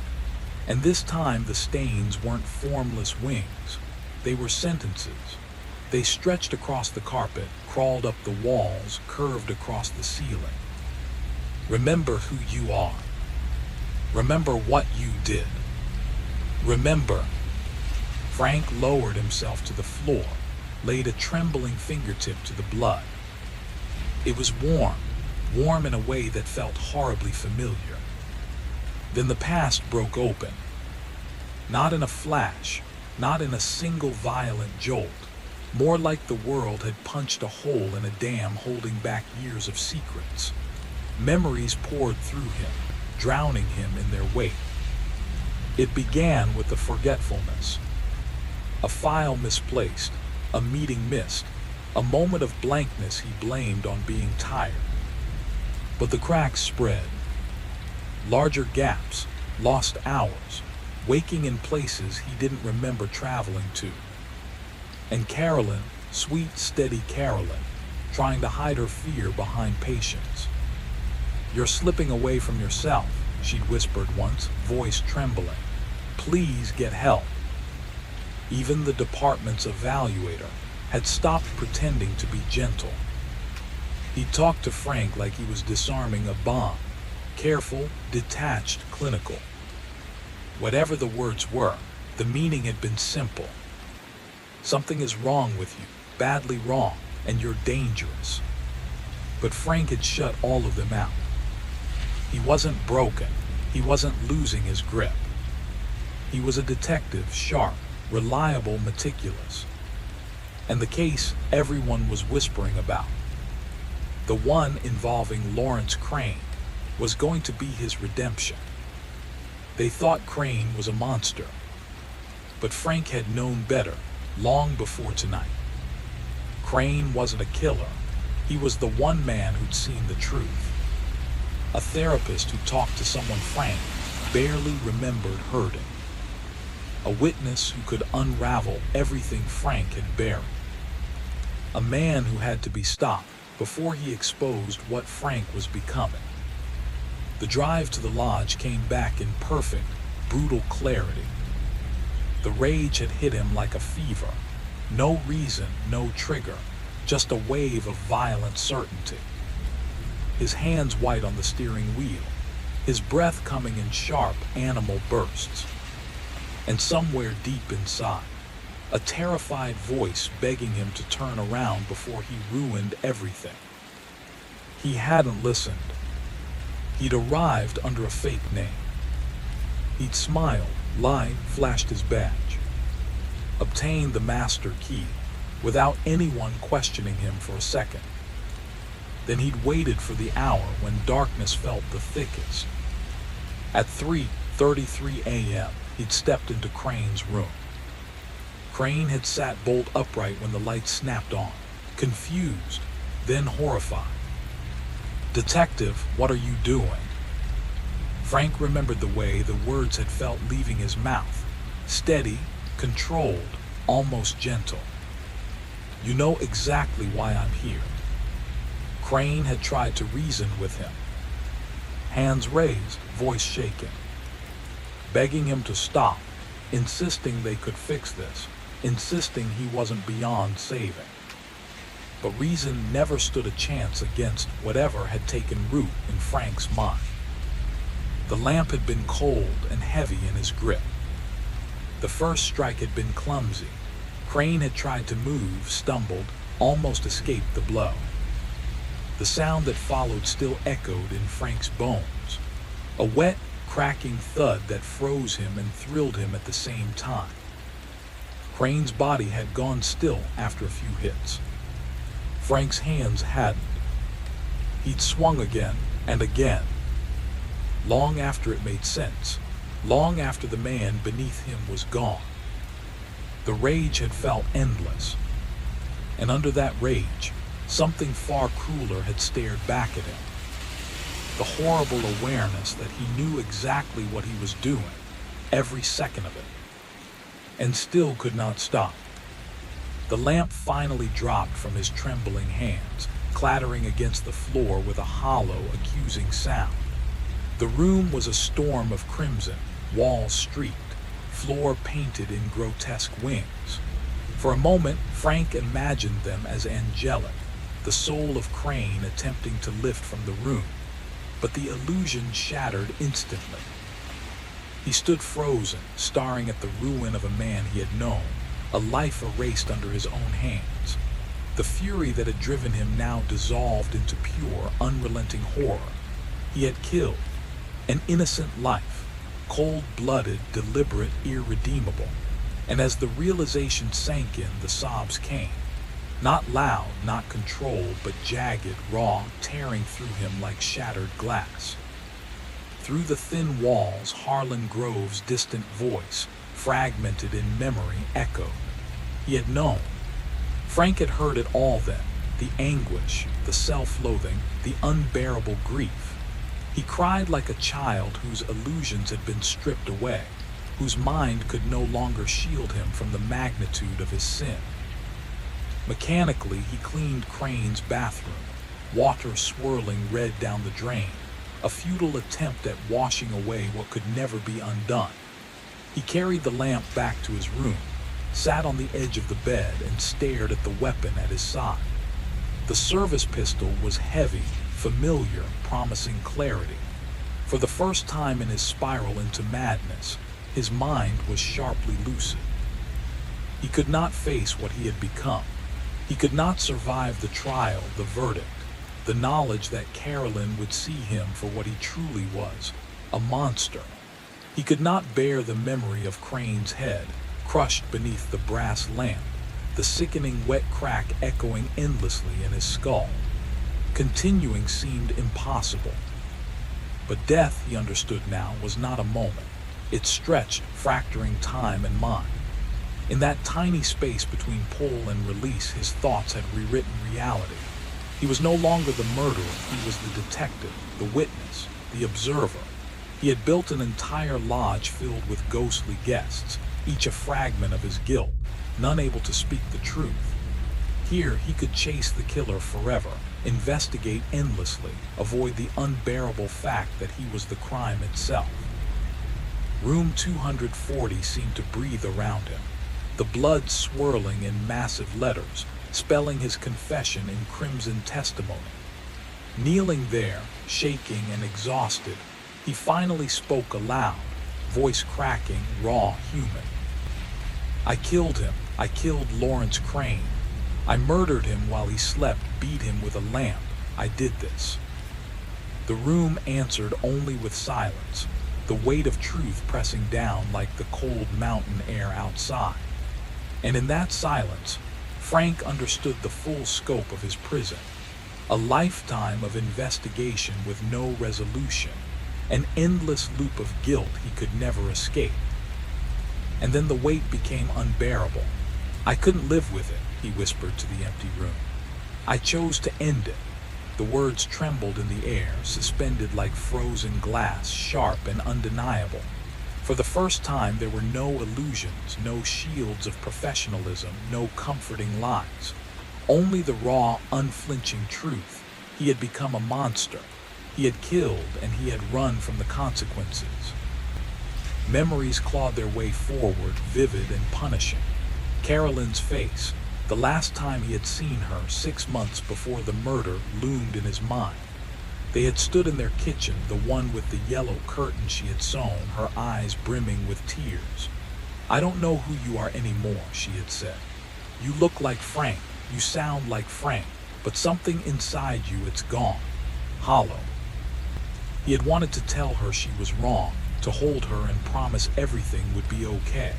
And this time the stains weren't formless wings. They were sentences. They stretched across the carpet, crawled up the walls, curved across the ceiling. Remember who you are. Remember what you did. Remember. Frank lowered himself to the floor, laid a trembling fingertip to the blood. It was warm, warm in a way that felt horribly familiar. Then the past broke open. Not in a flash, not in a single violent jolt, more like the world had punched a hole in a dam holding back years of secrets. Memories poured through him, drowning him in their weight. It began with the forgetfulness. A file misplaced, a meeting missed, a moment of blankness he blamed on being tired. But the cracks spread. Larger gaps, lost hours, waking in places he didn't remember traveling to. And Carolyn, sweet, steady Carolyn, trying to hide her fear behind patience. "You're slipping away from yourself," she'd whispered once, voice trembling. "Please get help." Even the department's evaluator had stopped pretending to be gentle. He talked to Frank like he was disarming a bomb, careful, detached, clinical. Whatever the words were, the meaning had been simple. Something is wrong with you, badly wrong, and you're dangerous. But Frank had shut all of them out. He wasn't broken. He wasn't losing his grip. He was a detective, sharp, reliable, meticulous. And the case everyone was whispering about, the one involving Lawrence Crane, was going to be his redemption. They thought Crane was a monster, but Frank had known better long before tonight. Crane wasn't a killer. He was the one man who'd seen the truth. A therapist who talked to someone Frank barely remembered hurting. A witness who could unravel everything Frank had buried. A man who had to be stopped before he exposed what Frank was becoming. The drive to the lodge came back in perfect, brutal clarity. The rage had hit him like a fever. No reason, no trigger, just a wave of violent certainty. His hands white on the steering wheel, his breath coming in sharp animal bursts. And somewhere deep inside, a terrified voice begging him to turn around before he ruined everything. He hadn't listened. He'd arrived under a fake name. He'd smiled, lied, flashed his badge, obtained the master key without anyone questioning him for a second. Then he'd waited for the hour when darkness felt the thickest. At 3:33 a.m., he'd stepped into Crane's room. Crane had sat bolt upright when the lights snapped on, confused, then horrified. "Detective, what are you doing?" Frank remembered the way the words had felt leaving his mouth, steady, controlled, almost gentle. "You know exactly why I'm here." Crane had tried to reason with him, hands raised, voice shaking, begging him to stop, insisting they could fix this, insisting he wasn't beyond saving. But reason never stood a chance against whatever had taken root in Frank's mind. The lamp had been cold and heavy in his grip. The first strike had been clumsy. Crane had tried to move, stumbled, almost escaped the blow. The sound that followed still echoed in Frank's bones, a wet, cracking thud that froze him and thrilled him at the same time. Crane's body had gone still after a few hits. Frank's hands hadn't. He'd swung again and again, long after it made sense, long after the man beneath him was gone. The rage had felt endless, and under that rage, something far crueler had stared back at him. The horrible awareness that he knew exactly what he was doing, every second of it, and still could not stop. The lamp finally dropped from his trembling hands, clattering against the floor with a hollow, accusing sound. The room was a storm of crimson, walls streaked, floor painted in grotesque wings. For a moment, Frank imagined them as angelic, the soul of Crane attempting to lift from the room, but the illusion shattered instantly. He stood frozen, staring at the ruin of a man he had known, a life erased under his own hands. The fury that had driven him now dissolved into pure, unrelenting horror. He had killed an innocent life, cold-blooded, deliberate, irredeemable. And as the realization sank in, the sobs came. Not loud, not controlled, but jagged, raw, tearing through him like shattered glass. Through the thin walls, Harlan Grove's distant voice, fragmented in memory, echoed. He had known. Frank had heard it all then, the anguish, the self-loathing, the unbearable grief. He cried like a child whose illusions had been stripped away, whose mind could no longer shield him from the magnitude of his sin. Mechanically, he cleaned Crane's bathroom, water swirling red down the drain, a futile attempt at washing away what could never be undone. He carried the lamp back to his room, sat on the edge of the bed, and stared at the weapon at his side. The service pistol was heavy, familiar, promising clarity. For the first time in his spiral into madness, his mind was sharply lucid. He could not face what he had become. He could not survive the trial, the verdict, the knowledge that Carolyn would see him for what he truly was, a monster. He could not bear the memory of Crane's head, crushed beneath the brass lamp, the sickening wet crack echoing endlessly in his skull. Continuing seemed impossible. But death, he understood now, was not a moment. It stretched, fracturing time and mind. In that tiny space between pull and release, his thoughts had rewritten reality. He was no longer the murderer, he was the detective, the witness, the observer. He had built an entire lodge filled with ghostly guests, each a fragment of his guilt, none able to speak the truth. Here he could chase the killer forever, investigate endlessly, avoid the unbearable fact that he was the crime itself. Room 240 seemed to breathe around him, the blood swirling in massive letters, spelling his confession in crimson testimony. Kneeling there, shaking and exhausted, he finally spoke aloud, voice cracking, raw, human. "I killed him. I killed Lawrence Crane. I murdered him while he slept, beat him with a lamp, I did this." The room answered only with silence, the weight of truth pressing down like the cold mountain air outside. And in that silence, Frank understood the full scope of his prison. A lifetime of investigation with no resolution, an endless loop of guilt he could never escape. And then the weight became unbearable. "I couldn't live with it," he whispered to the empty room. "I chose to end it." The words trembled in the air, suspended like frozen glass, sharp and undeniable. For the first time, there were no illusions, no shields of professionalism, no comforting lies. Only the raw, unflinching truth. He had become a monster. He had killed, and he had run from the consequences. Memories clawed their way forward, vivid and punishing. Carolyn's face, the last time he had seen her 6 months before the murder, loomed in his mind. They had stood in their kitchen, the one with the yellow curtain she had sewn, her eyes brimming with tears. "I don't know who you are anymore," she had said. "You look like Frank, you sound like Frank, but something inside you, it's gone. Hollow." He had wanted to tell her she was wrong, to hold her and promise everything would be okay.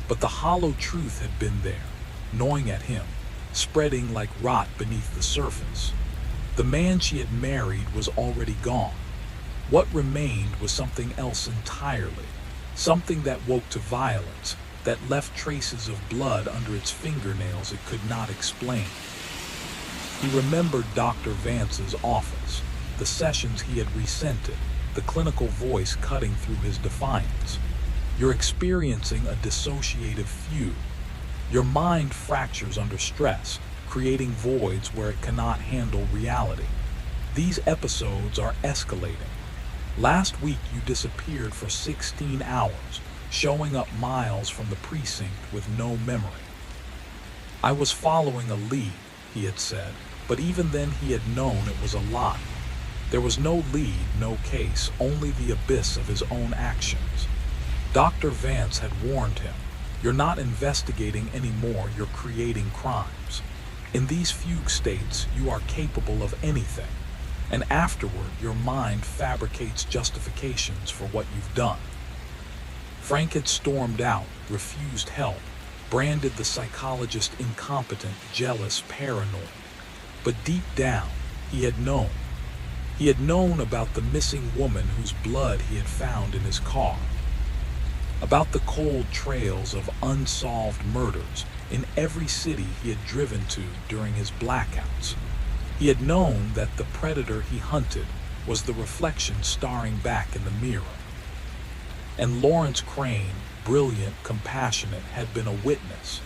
But the hollow truth had been there, gnawing at him, spreading like rot beneath the surface. The man she had married was already gone. What remained was something else entirely, something that woke to violence, that left traces of blood under its fingernails it could not explain. He remembered Dr. Vance's office, the sessions he had resented, the clinical voice cutting through his defiance. "You're experiencing a dissociative fugue. Your mind fractures under stress, creating voids where it cannot handle reality. These episodes are escalating. Last week you disappeared for 16 hours, showing up miles from the precinct with no memory." "I was following a lead," he had said, but even then he had known it was a lie. There was no lead, no case, only the abyss of his own actions. Dr. Vance had warned him, "You're not investigating anymore, you're creating crimes. In these fugue states, you are capable of anything, and afterward your mind fabricates justifications for what you've done." Frank had stormed out, refused help, branded the psychologist incompetent, jealous, paranoid. But deep down, he had known. He had known about the missing woman whose blood he had found in his car, about the cold trails of unsolved murders in every city he had driven to during his blackouts. He had known that the predator he hunted was the reflection staring back in the mirror. And Lawrence Crane, brilliant, compassionate, had been a witness,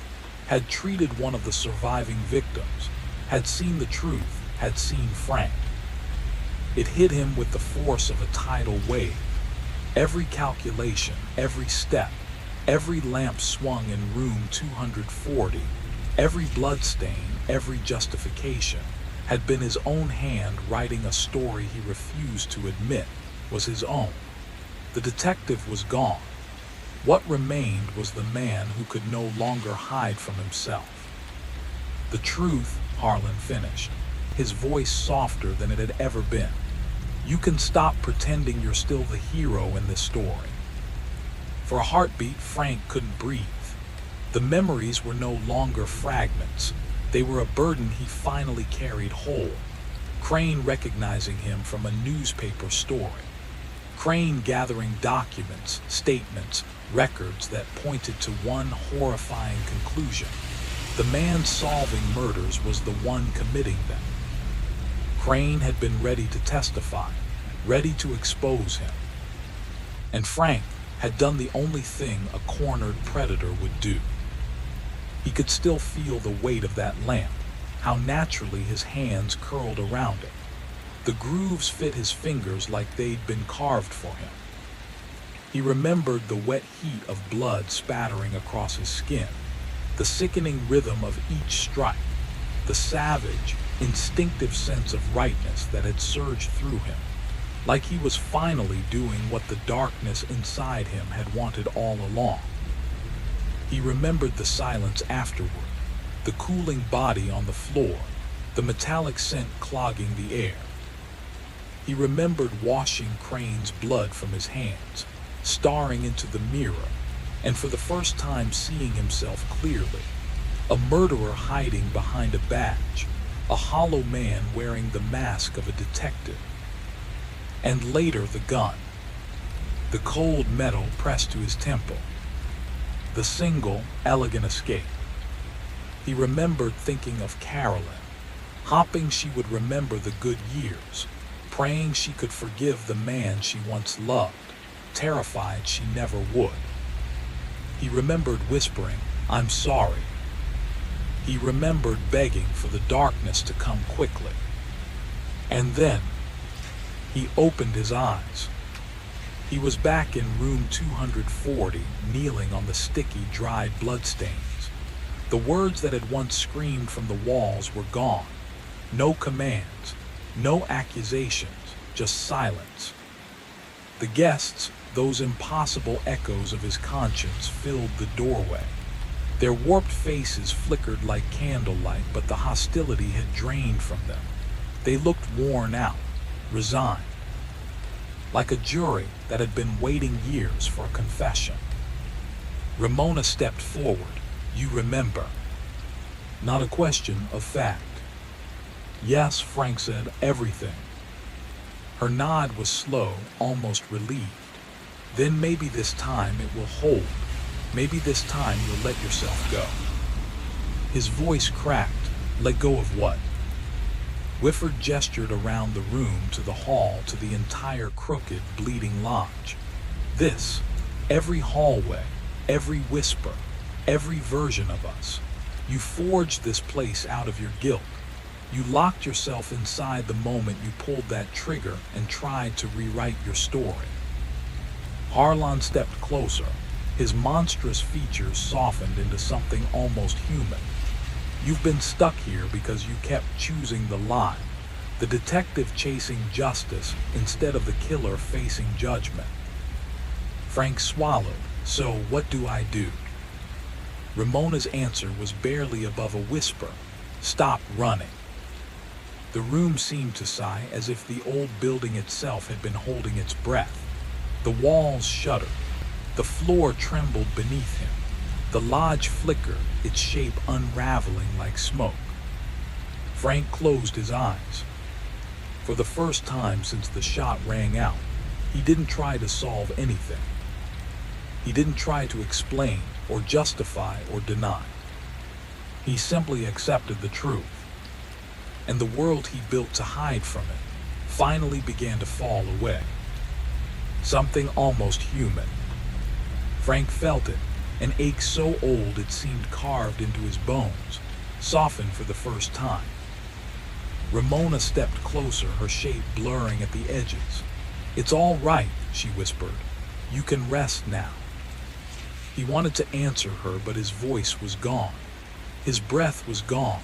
had treated one of the surviving victims, had seen the truth, had seen Frank. It hit him with the force of a tidal wave. Every calculation, every step, every lamp swung in room 240, every bloodstain, every justification, had been his own hand writing a story he refused to admit was his own. The detective was gone. What remained was the man who could no longer hide from himself. "The truth," Harlan finished, his voice softer than it had ever been. "You can stop pretending you're still the hero in this story." For a heartbeat, Frank couldn't breathe. The memories were no longer fragments. They were a burden he finally carried whole. Crane recognizing him from a newspaper story. Crane gathering documents, statements, records that pointed to one horrifying conclusion. The man solving murders was the one committing them. Crane had been ready to testify, ready to expose him. And Frank had done the only thing a cornered predator would do. He could still feel the weight of that lamp, how naturally his hands curled around it. The grooves fit his fingers like they'd been carved for him. He remembered the wet heat of blood spattering across his skin, the sickening rhythm of each strike, the savage, instinctive sense of rightness that had surged through him, like he was finally doing what the darkness inside him had wanted all along. He remembered the silence afterward, the cooling body on the floor, the metallic scent clogging the air. He remembered washing Crane's blood from his hands, staring into the mirror, and for the first time seeing himself clearly. A murderer hiding behind a badge, a hollow man wearing the mask of a detective. And later the gun, the cold metal pressed to his temple, the single, elegant escape. He remembered thinking of Carolyn, hoping she would remember the good years, praying she could forgive the man she once loved, terrified she never would. He remembered whispering, "I'm sorry." He remembered begging for the darkness to come quickly. And then, he opened his eyes. He was back in room 240, kneeling on the sticky, dried bloodstains. The words that had once screamed from the walls were gone. No commands, no accusations, just silence. The guests, those impossible echoes of his conscience, filled the doorway. Their warped faces flickered like candlelight, but the hostility had drained from them. They looked worn out, resigned, like a jury that had been waiting years for a confession. Ramona stepped forward. "You remember?" Not a question of fact. "Yes," Frank said, "everything." Her nod was slow, almost relieved. "Then maybe this time it will hold. Maybe this time you'll let yourself go." His voice cracked. "Let go of what?" Whifford gestured around the room, to the hall, to the entire crooked, bleeding lodge. "This, every hallway, every whisper, every version of us. You forged this place out of your guilt. You locked yourself inside the moment you pulled that trigger and tried to rewrite your story." Harlan stepped closer. His monstrous features softened into something almost human. "You've been stuck here because you kept choosing the lie, the detective chasing justice instead of the killer facing judgment." Frank swallowed. "So what do I do?" Ramona's answer was barely above a whisper. "Stop running." The room seemed to sigh, as if the old building itself had been holding its breath. The walls shuddered. The floor trembled beneath him. The lodge flickered, its shape unraveling like smoke. Frank closed his eyes. For the first time since the shot rang out, he didn't try to solve anything. He didn't try to explain or justify or deny. He simply accepted the truth. And the world he built to hide from it finally began to fall away. Something almost human. Frank felt it, an ache so old it seemed carved into his bones, softened for the first time. Ramona stepped closer, her shape blurring at the edges. "It's all right," she whispered. "You can rest now." He wanted to answer her, but his voice was gone. His breath was gone.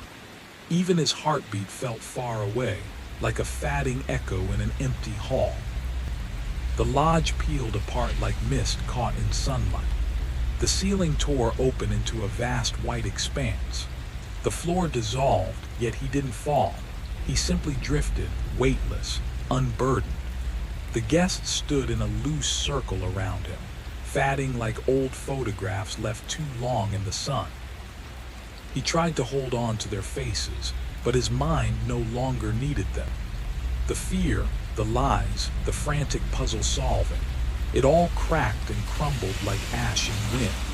Even his heartbeat felt far away, like a fading echo in an empty hall. The lodge peeled apart like mist caught in sunlight. The ceiling tore open into a vast white expanse. The floor dissolved, yet he didn't fall. He simply drifted, weightless, unburdened. The guests stood in a loose circle around him, fading like old photographs left too long in the sun. He tried to hold on to their faces, but his mind no longer needed them. The fear, the lies, the frantic puzzle solving, it all cracked and crumbled like ash in wind.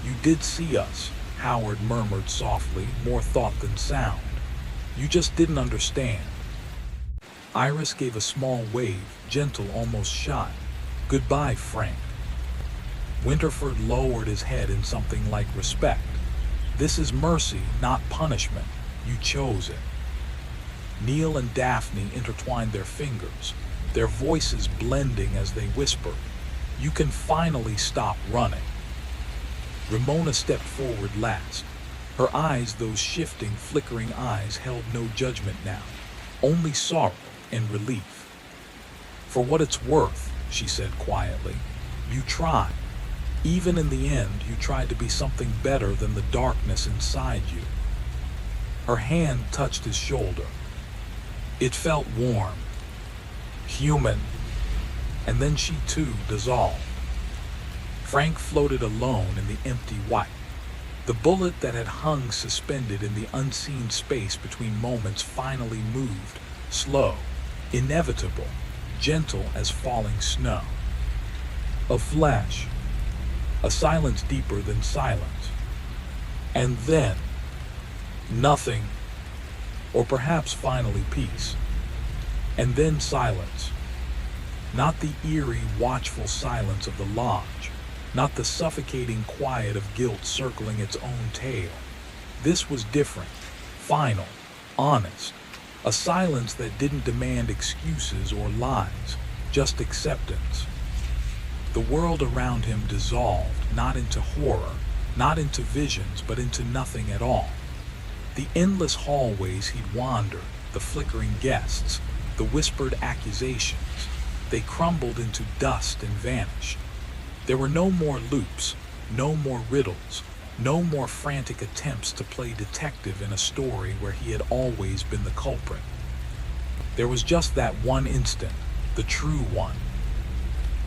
"You did see us," Howard murmured softly, more thought than sound. "You just didn't understand." Iris gave a small wave, gentle, almost shy. "Goodbye, Frank." Winterford lowered his head in something like respect. "This is mercy, not punishment. You chose it." Neil and Daphne intertwined their fingers, their voices blending as they whispered, "You can finally stop running." Ramona stepped forward last. Her eyes, those shifting, flickering eyes, held no judgment now, only sorrow and relief. "For what it's worth," she said quietly, "you tried. Even in the end, you tried to be something better than the darkness inside you." Her hand touched his shoulder. It felt warm, human, and then she too dissolved. Frank floated alone in the empty white. The bullet that had hung suspended in the unseen space between moments finally moved, slow, inevitable, gentle as falling snow. A flash, a silence deeper than silence. And then, nothing, or perhaps finally peace. And then silence. Not the eerie, watchful silence of the lodge, not the suffocating quiet of guilt circling its own tail. This was different, final, honest, a silence that didn't demand excuses or lies, just acceptance. The world around him dissolved, not into horror, not into visions, but into nothing at all. The endless hallways he'd wandered, the flickering guests, the whispered accusations, they crumbled into dust and vanished. There were no more loops, no more riddles, no more frantic attempts to play detective in a story where he had always been the culprit. There was just that one instant, the true one.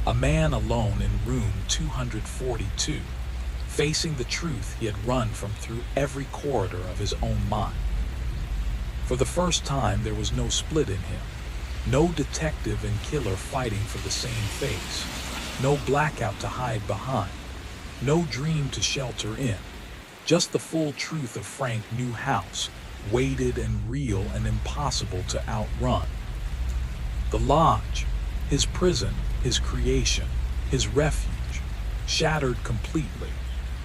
A man alone in room 242, facing the truth he had run from through every corridor of his own mind. For the first time, there was no split in him. No detective and killer fighting for the same face. No blackout to hide behind. No dream to shelter in. Just the full truth of Frank Newhouse, weighted and real and impossible to outrun. The lodge, his prison, his creation, his refuge, shattered completely,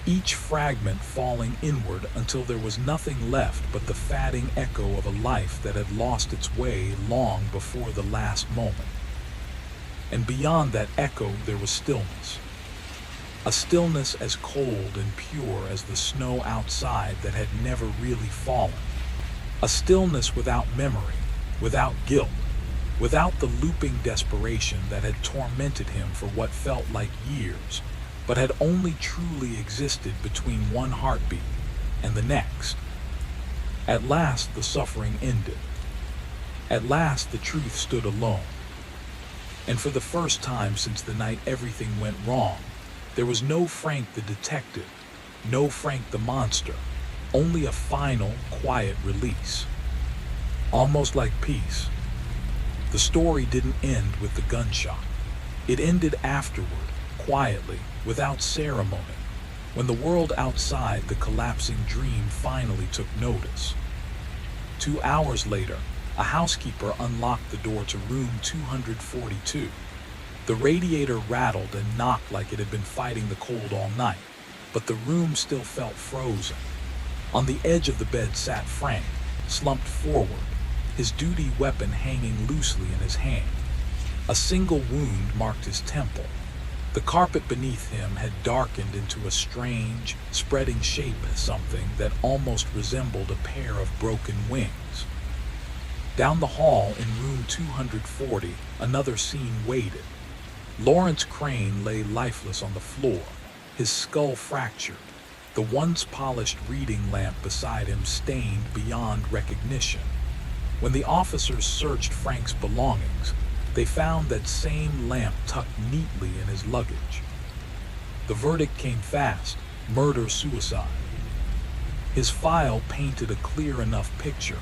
each fragment falling inward until there was nothing left but the fading echo of a life that had lost its way long before the last moment. And beyond that echo there was stillness. A stillness as cold and pure as the snow outside that had never really fallen. A stillness without memory, without guilt, without the looping desperation that had tormented him for what felt like years, but had only truly existed between one heartbeat and the next. At last the suffering ended. At last the truth stood alone. And for the first time since the night everything went wrong, there was no Frank the detective, no Frank the monster, only a final, quiet release. Almost like peace. The story didn't end with the gunshot. It ended afterward, quietly, without ceremony, when the world outside the collapsing dream finally took notice. 2 hours later, a housekeeper unlocked the door to room 242. The radiator rattled and knocked like it had been fighting the cold all night, but the room still felt frozen. On the edge of the bed sat Frank, slumped forward, his duty weapon hanging loosely in his hand. A single wound marked his temple. The carpet beneath him had darkened into a strange, spreading shape as something that almost resembled a pair of broken wings. Down the hall in room 240, another scene waited. Lawrence Crane lay lifeless on the floor, his skull fractured, the once polished reading lamp beside him stained beyond recognition. When the officers searched Frank's belongings, they found that same lamp tucked neatly in his luggage. The verdict came fast: murder-suicide. His file painted a clear enough picture: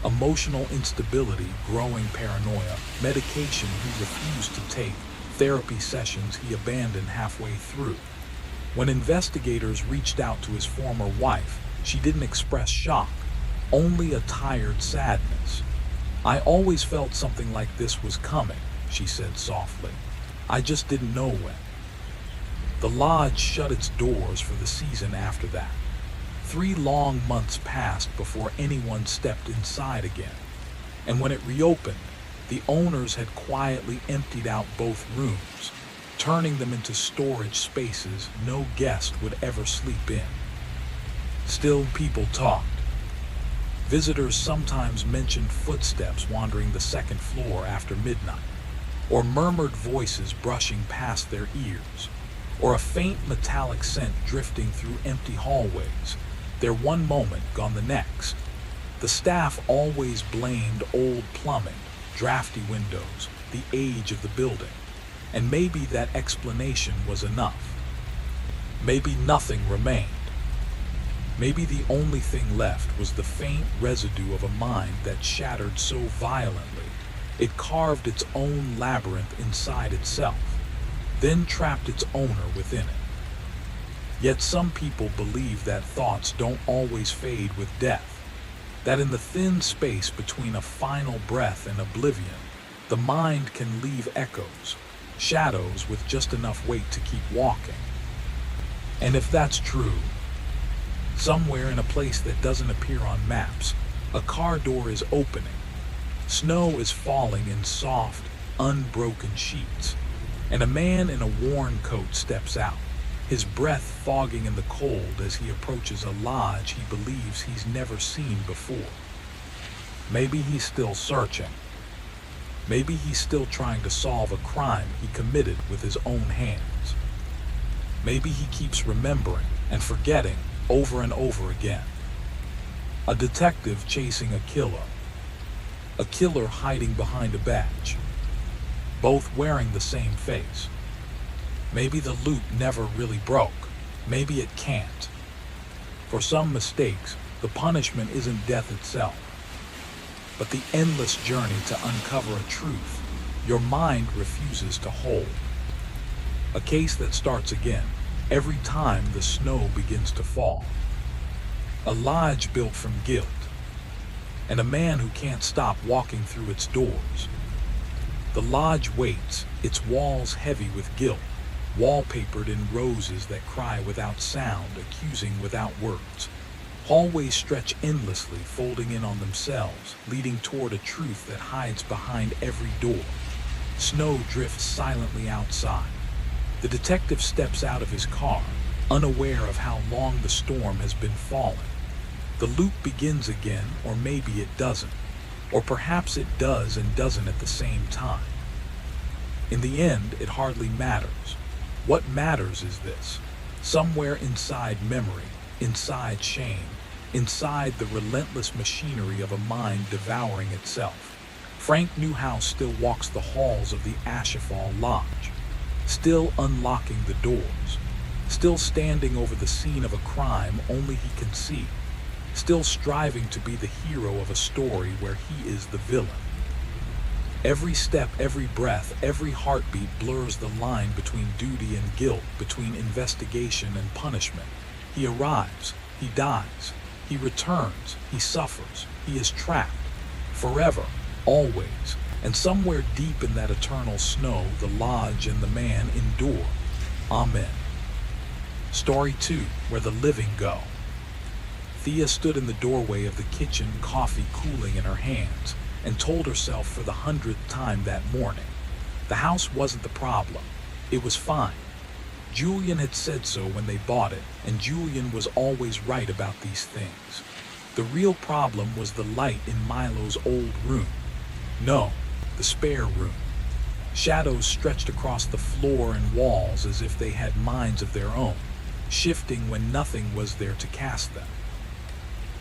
emotional instability, growing paranoia, medication he refused to take, therapy sessions he abandoned halfway through. When investigators reached out to his former wife, she didn't express shock, only a tired sadness. "I always felt something like this was coming," she said softly. "I just didn't know when." The lodge shut its doors for the season after that. 3 long months passed before anyone stepped inside again. And when it reopened, the owners had quietly emptied out both rooms, turning them into storage spaces no guest would ever sleep in. Still, people talked. Visitors sometimes mentioned footsteps wandering the second floor after midnight, or murmured voices brushing past their ears, or a faint metallic scent drifting through empty hallways, their one moment gone the next. The staff always blamed old plumbing, drafty windows, the age of the building, and maybe that explanation was enough. Maybe nothing remained. Maybe the only thing left was the faint residue of a mind that shattered so violently it carved its own labyrinth inside itself, then trapped its owner within it. Yet some people believe that thoughts don't always fade with death, that in the thin space between a final breath and oblivion, the mind can leave echoes, shadows with just enough weight to keep walking. And if that's true, somewhere in a place that doesn't appear on maps, a car door is opening. Snow is falling in soft, unbroken sheets, and a man in a worn coat steps out, his breath fogging in the cold as he approaches a lodge he believes he's never seen before. Maybe he's still searching. Maybe he's still trying to solve a crime he committed with his own hands. Maybe he keeps remembering and forgetting over and over again. A detective chasing a killer hiding behind a badge, both wearing the same face. Maybe the loop never really broke. Maybe it can't. For some mistakes, the punishment isn't death itself, but the endless journey to uncover a truth your mind refuses to hold. A case that starts again every time the snow begins to fall. A lodge built from guilt, and a man who can't stop walking through its doors. The lodge waits, its walls heavy with guilt, wallpapered in roses that cry without sound, accusing without words. Hallways stretch endlessly, folding in on themselves, leading toward a truth that hides behind every door. Snow drifts silently outside. The detective steps out of his car, unaware of how long the storm has been falling. The loop begins again, or maybe it doesn't. Or perhaps it does and doesn't at the same time. In the end, it hardly matters. What matters is this: somewhere inside memory, inside shame, inside the relentless machinery of a mind devouring itself, Frank Newhouse still walks the halls of the Ashefall Lodge, still unlocking the doors, still standing over the scene of a crime only he can see, still striving to be the hero of a story where he is the villain. Every step, every breath, every heartbeat blurs the line between duty and guilt, between investigation and punishment. He arrives, he dies, he returns, he suffers, he is trapped, forever, always, and somewhere deep in that eternal snow, the lodge and the man endure. Amen. Story 2, Where the Living Go. Thea stood in the doorway of the kitchen, coffee cooling in her hands, and told herself for the 100th time that morning, the house wasn't the problem. It was fine. Julian had said so when they bought it, and Julian was always right about these things. The real problem was the light in Milo's old room. No, the spare room. Shadows stretched across the floor and walls as if they had minds of their own, shifting when nothing was there to cast them.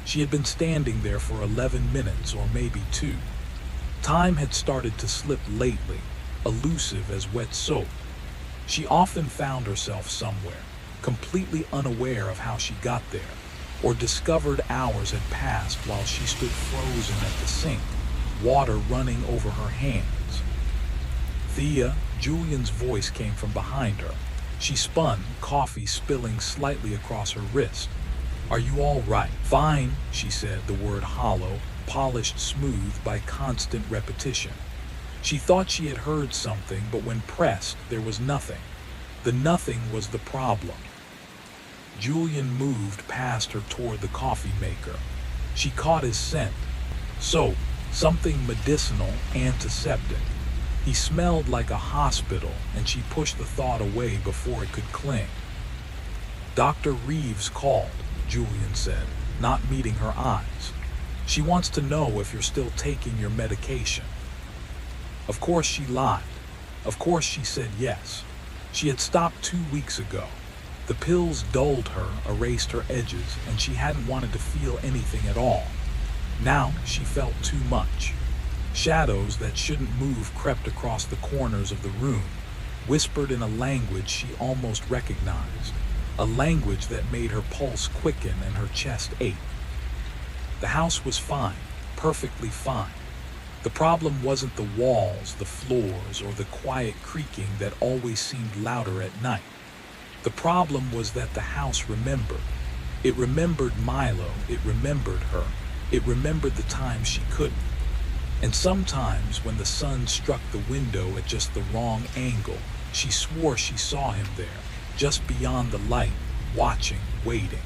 She had been standing there for 11 minutes, or maybe 2. Time had started to slip lately, elusive as wet soap. She often found herself somewhere, completely unaware of how she got there, or discovered hours had passed while she stood frozen at the sink, water running over her hands. Thea, Julian's voice came from behind her. She spun, coffee spilling slightly across her wrist. "Are you all right?" "Fine," she said, the word hollow, polished smooth by constant repetition. She thought she had heard something, but when pressed, there was nothing. The nothing was the problem. Julian moved past her toward the coffee maker. She caught his scent. Soap, something medicinal, antiseptic. He smelled like a hospital, and she pushed the thought away before it could cling. "Dr. Reeves called," Julian said, not meeting her eyes. "She wants to know if you're still taking your medication." Of course she lied. Of course she said yes. She had stopped 2 weeks ago. The pills dulled her, erased her edges, and she hadn't wanted to feel anything at all. Now she felt too much. Shadows that shouldn't move crept across the corners of the room, whispered in a language she almost recognized, a language that made her pulse quicken and her chest ache. The house was fine, perfectly fine. The problem wasn't the walls, the floors, or the quiet creaking that always seemed louder at night. The problem was that the house remembered. It remembered Milo, it remembered her, it remembered the times she couldn't. And sometimes when the sun struck the window at just the wrong angle, she swore she saw him there, just beyond the light, watching, waiting.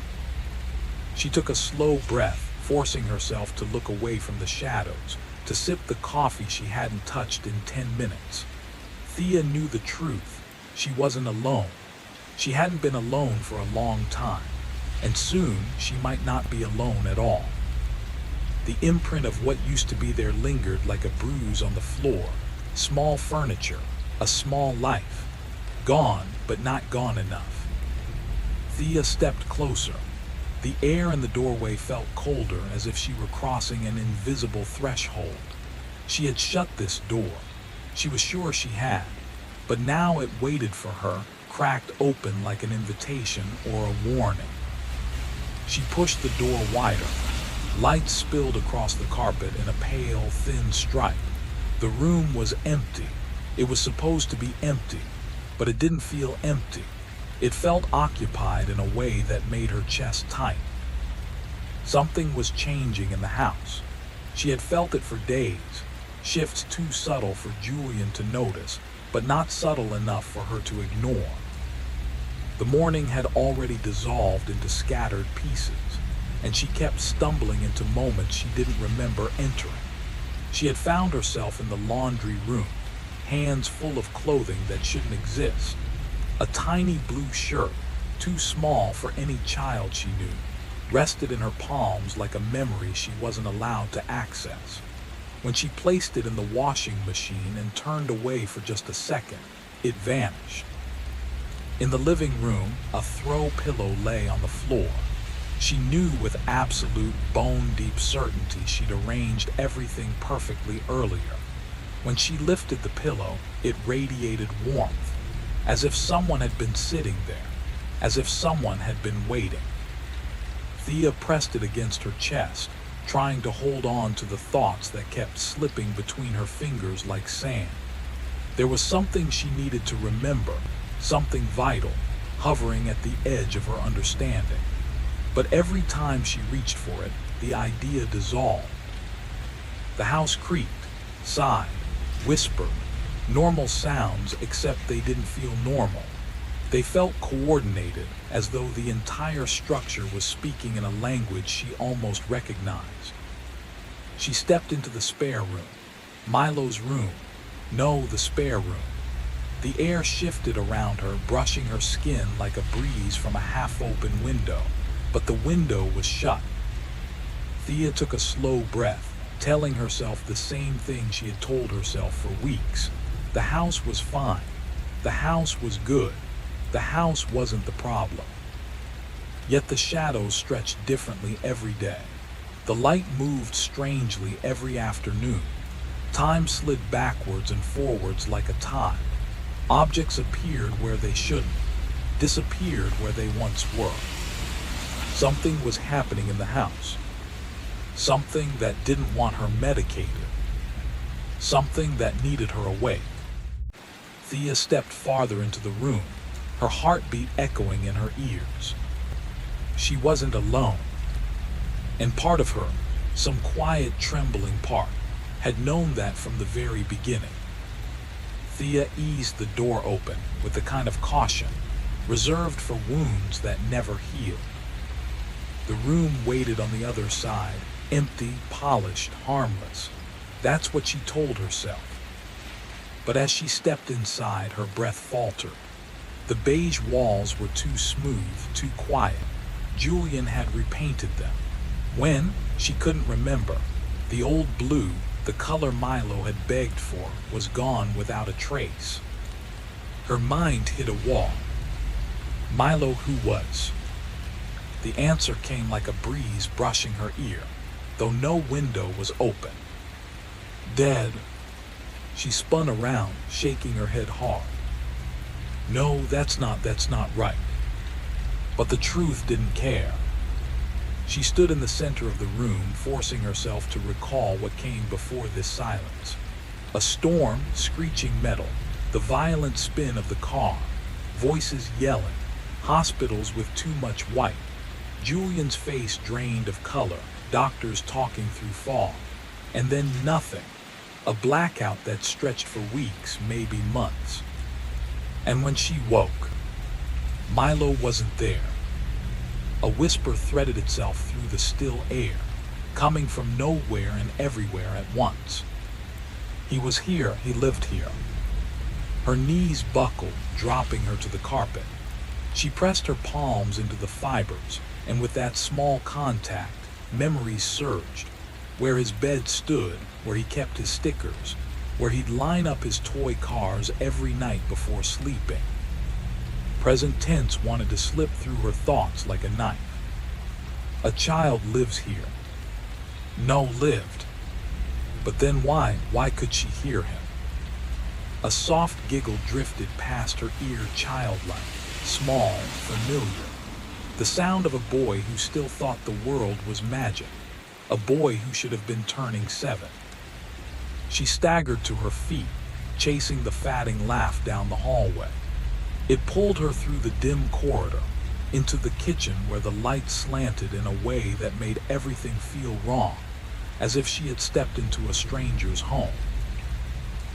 She took a slow breath, forcing herself to look away from the shadows, to sip the coffee she hadn't touched in 10 minutes. Thea knew the truth. She wasn't alone. She hadn't been alone for a long time, and soon she might not be alone at all. The imprint of what used to be there lingered like a bruise on the floor, small furniture, a small life. Gone, but not gone enough. Thea stepped closer. The air in the doorway felt colder, as if she were crossing an invisible threshold. She had shut this door. She was sure she had. But now it waited for her, cracked open like an invitation or a warning. She pushed the door wider. Light spilled across the carpet in a pale, thin stripe. The room was empty. It was supposed to be empty, but it didn't feel empty. It felt occupied in a way that made her chest tight. Something was changing in the house. She had felt it for days, shifts too subtle for Julian to notice, but not subtle enough for her to ignore. The morning had already dissolved into scattered pieces, and she kept stumbling into moments she didn't remember entering. She had found herself in the laundry room, hands full of clothing that shouldn't exist. A tiny blue shirt, too small for any child she knew, rested in her palms like a memory she wasn't allowed to access. When she placed it in the washing machine and turned away for just a second, it vanished. In the living room, a throw pillow lay on the floor. She knew with absolute bone-deep certainty she'd arranged everything perfectly earlier. When she lifted the pillow, it radiated warmth, as if someone had been sitting there, as if someone had been waiting. Thea pressed it against her chest, trying to hold on to the thoughts that kept slipping between her fingers like sand. There was something she needed to remember, something vital, hovering at the edge of her understanding. But every time she reached for it, the idea dissolved. The house creaked, sighed, whispered, normal sounds except they didn't feel normal. They felt coordinated, as though the entire structure was speaking in a language she almost recognized. She stepped into the spare room. Milo's room. No, the spare room. The air shifted around her, brushing her skin like a breeze from a half-open window. But the window was shut. Thea took a slow breath, telling herself the same thing she had told herself for weeks. The house was fine. The house was good. The house wasn't the problem. Yet the shadows stretched differently every day. The light moved strangely every afternoon. Time slid backwards and forwards like a tide. Objects appeared where they shouldn't, disappeared where they once were. Something was happening in the house. Something that didn't want her medicated. Something that needed her awake. Thea stepped farther into the room, her heartbeat echoing in her ears. She wasn't alone. And part of her, some quiet, trembling part, had known that from the very beginning. Thea eased the door open with the kind of caution reserved for wounds that never healed. The room waited on the other side, empty, polished, harmless. That's what she told herself. But as she stepped inside, her breath faltered. The beige walls were too smooth, too quiet. Julian had repainted them. When? She couldn't remember. The old blue, the color Milo had begged for, was gone without a trace. Her mind hit a wall. Milo who was? The answer came like a breeze brushing her ear. though no window was open. Dead. She spun around, shaking her head hard. No, that's not right. But the truth didn't care. She stood in the center of the room, forcing herself to recall what came before this silence. A storm, screeching metal, the violent spin of the car, voices yelling, hospitals with too much white, Julian's face drained of color, doctors talking through fog, and then nothing. A blackout that stretched for weeks, maybe months. And when she woke, Milo wasn't there. A whisper threaded itself through the still air, coming from nowhere and everywhere at once. He was here, he lived here. Her knees buckled, dropping her to the carpet. She pressed her palms into the fibers, and with that small contact, memories surged. Where his bed stood, where he kept his stickers, where he'd line up his toy cars every night before sleeping. Present tense wanted to slip through her thoughts like a knife. A child lives here. No, lived. But then why could she hear him? A soft giggle drifted past her ear, childlike, small, familiar. The sound of a boy who still thought the world was magic. A boy who should have been turning 7. She staggered to her feet, chasing the fatting laugh down the hallway. It pulled her through the dim corridor, into the kitchen where the light slanted in a way that made everything feel wrong, as if she had stepped into a stranger's home.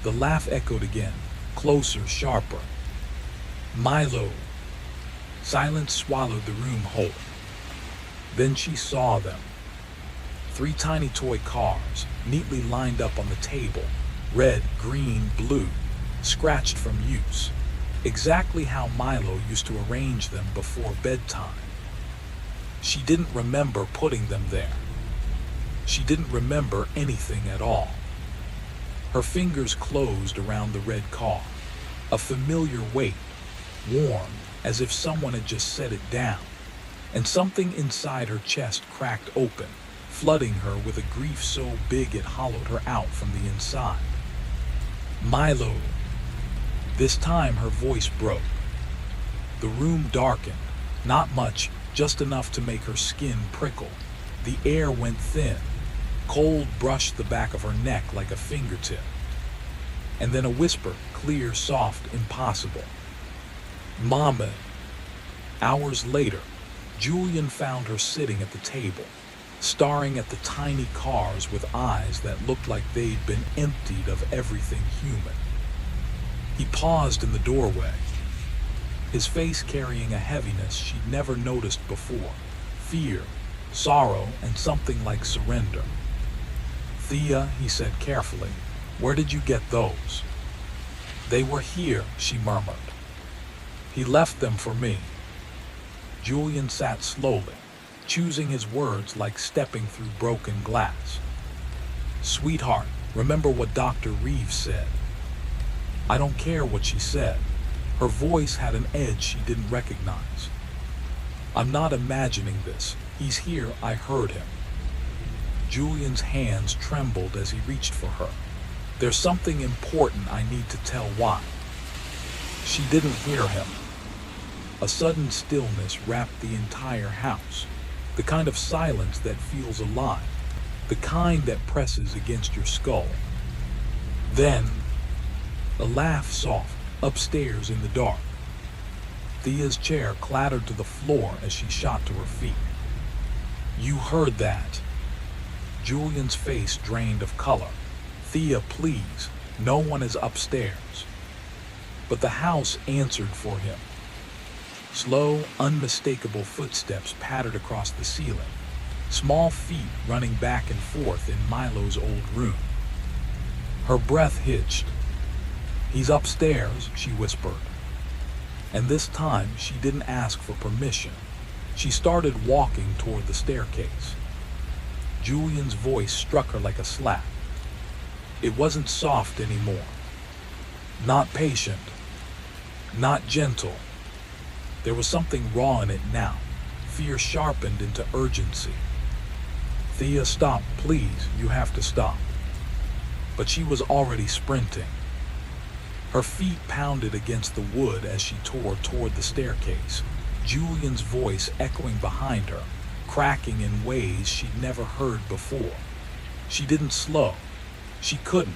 The laugh echoed again, closer, sharper. Milo. Silence swallowed the room whole. Then she saw them. 3 tiny toy cars, neatly lined up on the table, red, green, blue, scratched from use, exactly how Milo used to arrange them before bedtime. She didn't remember putting them there. She didn't remember anything at all. Her fingers closed around the red car, a familiar weight, warm, as if someone had just set it down, and something inside her chest cracked open, flooding her with a grief so big it hollowed her out from the inside. Milo. This time her voice broke. The room darkened, not much, just enough to make her skin prickle. The air went thin. Cold brushed the back of her neck like a fingertip. And then a whisper, clear, soft, impossible. Mama. Hours later, Julian found her sitting at the table, staring at the tiny cars with eyes that looked like they'd been emptied of everything human. He paused in the doorway, his face carrying a heaviness she'd never noticed before, fear, sorrow, and something like surrender. Thea, he said carefully, where did you get those? They were here, she murmured. He left them for me. Julian sat slowly, choosing his words like stepping through broken glass. Sweetheart, remember what Dr. Reeves said. I don't care what she said. Her voice had an edge she didn't recognize. I'm not imagining this. He's here, I heard him. Julian's hands trembled as he reached for her. There's something important I need to tell why. She didn't hear him. A sudden stillness wrapped the entire house. The kind of silence that feels alive. The kind that presses against your skull. Then, a laugh soft, upstairs in the dark. Thea's chair clattered to the floor as she shot to her feet. You heard that. Julian's face drained of color. Thea, please, no one is upstairs. But the house answered for him. Slow, unmistakable footsteps pattered across the ceiling, small feet running back and forth in Milo's old room. Her breath hitched. He's upstairs, she whispered. And this time she didn't ask for permission. She started walking toward the staircase. Julian's voice struck her like a slap. It wasn't soft anymore. Not patient. Not gentle. There was something raw in it now, fear sharpened into urgency. Thea, stop, please, you have to stop. But she was already sprinting. Her feet pounded against the wood as she tore toward the staircase, Julian's voice echoing behind her, cracking in ways she'd never heard before. She didn't slow. She couldn't.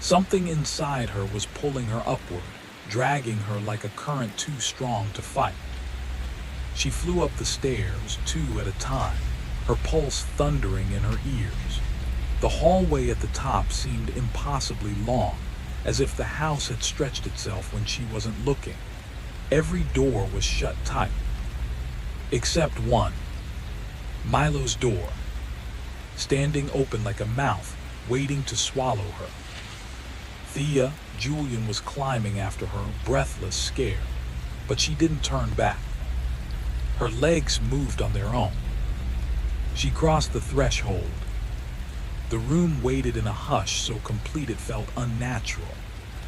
Something inside her was pulling her upward, dragging her like a current too strong to fight. She flew up the stairs, two at a time, her pulse thundering in her ears. The hallway at the top seemed impossibly long, as if the house had stretched itself when she wasn't looking. Every door was shut tight, except one. Milo's door, standing open like a mouth, waiting to swallow her. Thea, Julian was climbing after her, breathless, scared, but she didn't turn back. Her legs moved on their own. She crossed the threshold. The room waited in a hush so complete it felt unnatural.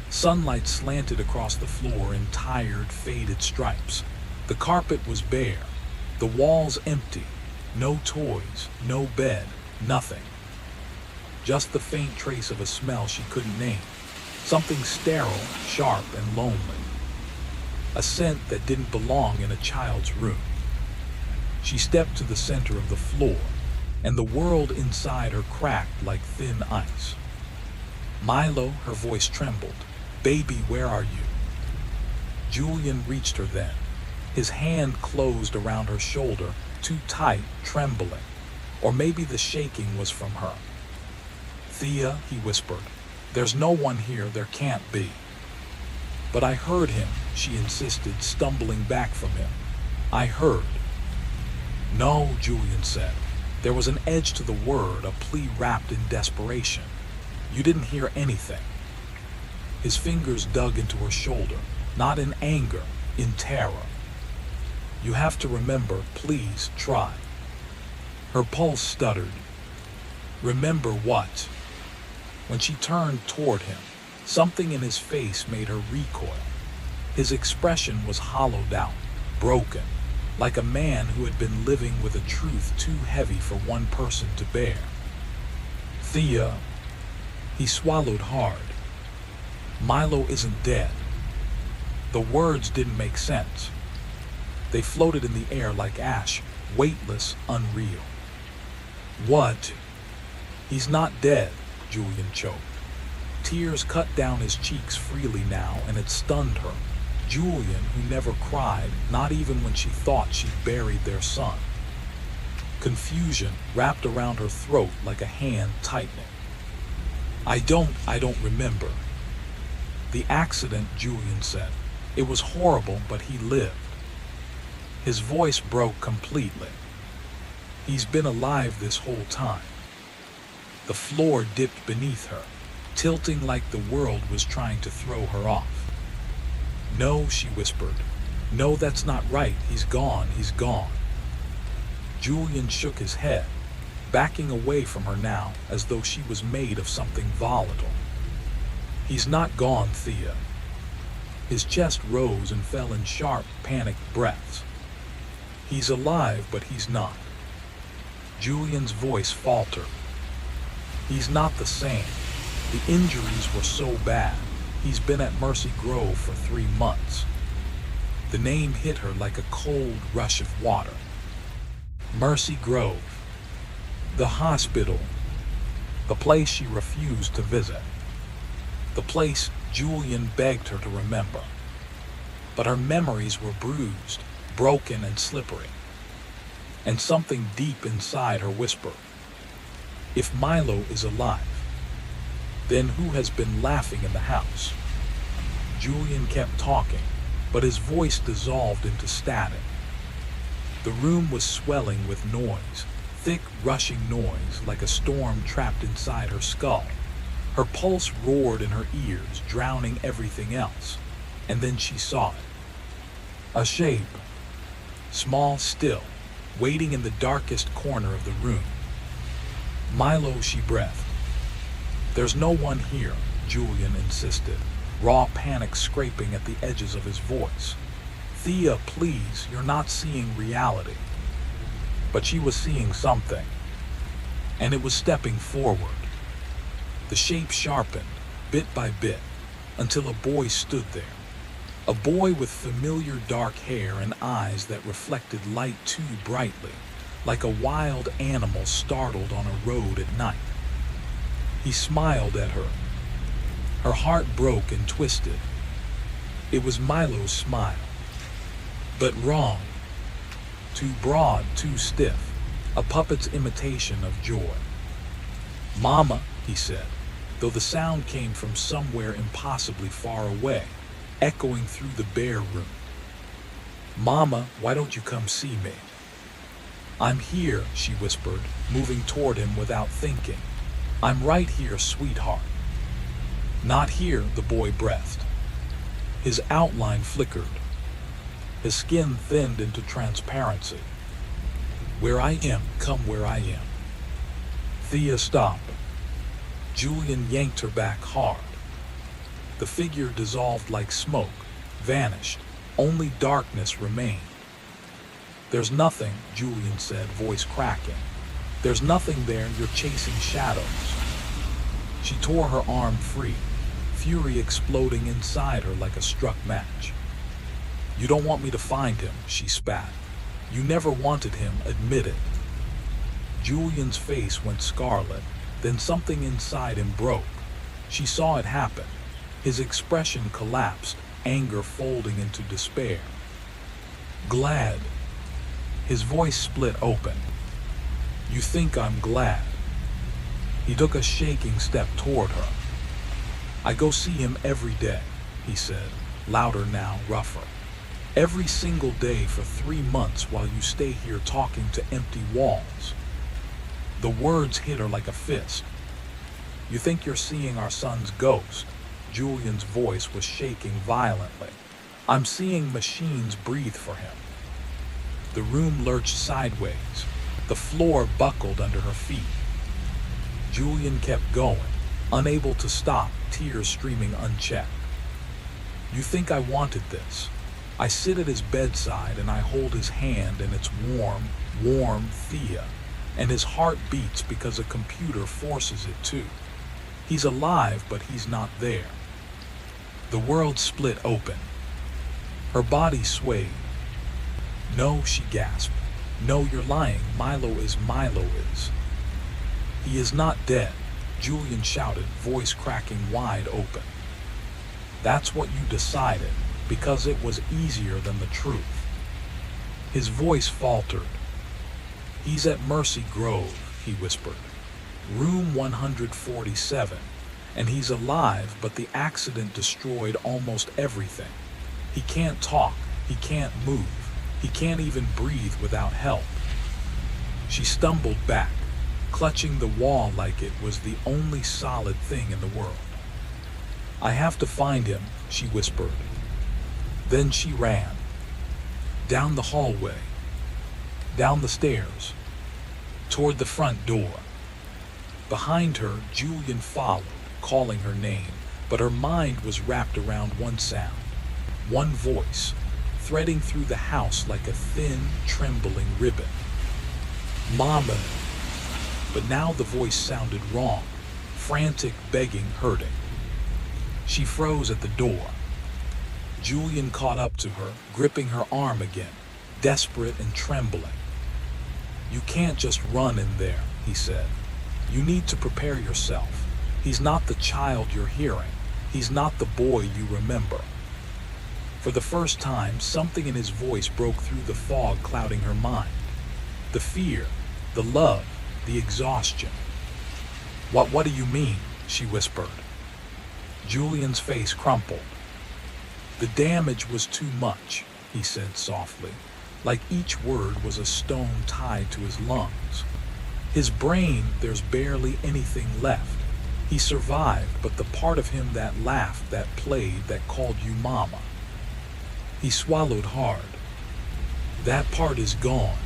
Sunlight slanted across the floor in tired, faded stripes. The carpet was bare, the walls empty, no toys, no bed, nothing. Just the faint trace of a smell she couldn't name, something sterile, sharp, and lonely. A scent that didn't belong in a child's room. She stepped to the center of the floor, and the world inside her cracked like thin ice. Milo, her voice trembled. Baby, where are you? Julian reached her then. His hand closed around her shoulder, too tight, trembling. Or maybe the shaking was from her. Thea, he whispered, there's no one here, there can't be. But I heard him, she insisted, stumbling back from him. I heard. No, Julian said. There was an edge to the word, a plea wrapped in desperation. You didn't hear anything. His fingers dug into her shoulder, not in anger, in terror. You have to remember, please try. Her pulse stuttered. Remember what? When she turned toward him, something in his face made her recoil. His expression was hollowed out, broken, like a man who had been living with a truth too heavy for one person to bear. Thea, he swallowed hard. Milo isn't dead. The words didn't make sense. They floated in the air like ash, weightless, unreal. What? He's not dead, Julian choked. Tears cut down his cheeks freely now, and it stunned her. Julian, who never cried, not even when she thought she'd buried their son. Confusion wrapped around her throat like a hand tightening. I don't remember. The accident, Julian said. It was horrible, but he lived. His voice broke completely. He's been alive this whole time. The floor dipped beneath her, tilting like the world was trying to throw her off. No, she whispered. No, that's not right. He's gone, he's gone. Julian shook his head, backing away from her now as though she was made of something volatile. He's not gone, Thea. His chest rose and fell in sharp, panicked breaths. He's alive, but he's not. Julian's voice faltered. He's not the same. The injuries were so bad. He's been at Mercy Grove for 3 months. The name hit her like a cold rush of water. Mercy Grove. The hospital. The place she refused to visit. The place Julian begged her to remember. But her memories were bruised, broken, and slippery. And something deep inside her whispered, if Milo is alive, then who has been laughing in the house? Julian kept talking, but his voice dissolved into static. The room was swelling with noise, thick, rushing noise like a storm trapped inside her skull. Her pulse roared in her ears, drowning everything else. And then she saw it. A shape, small, still, waiting in the darkest corner of the room. Milo, she breathed. There's no one here, Julian insisted, raw panic scraping at the edges of his voice. Thea, please, you're not seeing reality. But she was seeing something. and it was stepping forward. The shape sharpened, bit by bit, until a boy stood there. A boy with familiar dark hair and eyes that reflected light too brightly, like a wild animal startled on a road at night. He smiled at her. Her heart broke and twisted. It was Milo's smile. But wrong. Too broad, too stiff. A puppet's imitation of joy. "Mama," he said, though the sound came from somewhere impossibly far away, echoing through the bare room. "Mama, why don't you come see me?" "I'm here," she whispered, moving toward him without thinking. "I'm right here, sweetheart." "Not here," the boy breathed. His outline flickered. His skin thinned into transparency. "Where I am, come where I am." Thea stopped. Julian yanked her back hard. The figure dissolved like smoke, vanished. Only darkness remained. "There's nothing," Julian said, voice cracking. "There's nothing there, you're chasing shadows." She tore her arm free, fury exploding inside her like a struck match. "You don't want me to find him," she spat. "You never wanted him, admit it." Julian's face went scarlet, then something inside him broke. She saw it happen. His expression collapsed, anger folding into despair. "Glad." His voice split open. "You think I'm glad?" He took a shaking step toward her. "I go see him every day," he said, louder now, rougher. "Every single day for 3 months while you stay here talking to empty walls." The words hit her like a fist. "You think you're seeing our son's ghost?" Julian's voice was shaking violently. "I'm seeing machines breathe for him." The room lurched sideways. The floor buckled under her feet. Julian kept going, unable to stop, tears streaming unchecked. "You think I wanted this? I sit at his bedside and I hold his hand and it's warm, warm Thea, and his heart beats because a computer forces it to. He's alive, but he's not there." The world split open. Her body swayed. "No," she gasped. "No, you're lying. Milo is. He is not dead," Julian shouted, voice cracking wide open. "That's what you decided, because it was easier than the truth." His voice faltered. "He's at Mercy Grove," he whispered. "Room 147. And he's alive, but the accident destroyed almost everything. He can't talk, he can't move, he can't even breathe without help." She stumbled back, clutching the wall like it was the only solid thing in the world. "I have to find him," she whispered. Then she ran. Down the hallway, down the stairs, toward the front door. Behind her, Julian followed, calling her name, but her mind was wrapped around one sound, one voice, threading through the house like a thin, trembling ribbon. "Mama." But now the voice sounded wrong, frantic, begging, hurting. She froze at the door. Julian caught up to her, gripping her arm again, desperate and trembling. "You can't just run in there," he said. "You need to prepare yourself. He's not the child you're hearing. He's not the boy you remember." For the first time, something in his voice broke through the fog clouding her mind. The fear, the love, the exhaustion. What do you mean?" she whispered. Julian's face crumpled. "The damage was too much," he said softly, like each word was a stone tied to his lungs. "His brain, there's barely anything left. He survived, but the part of him that laughed, that played, that called you mama." He swallowed hard. "That part is gone."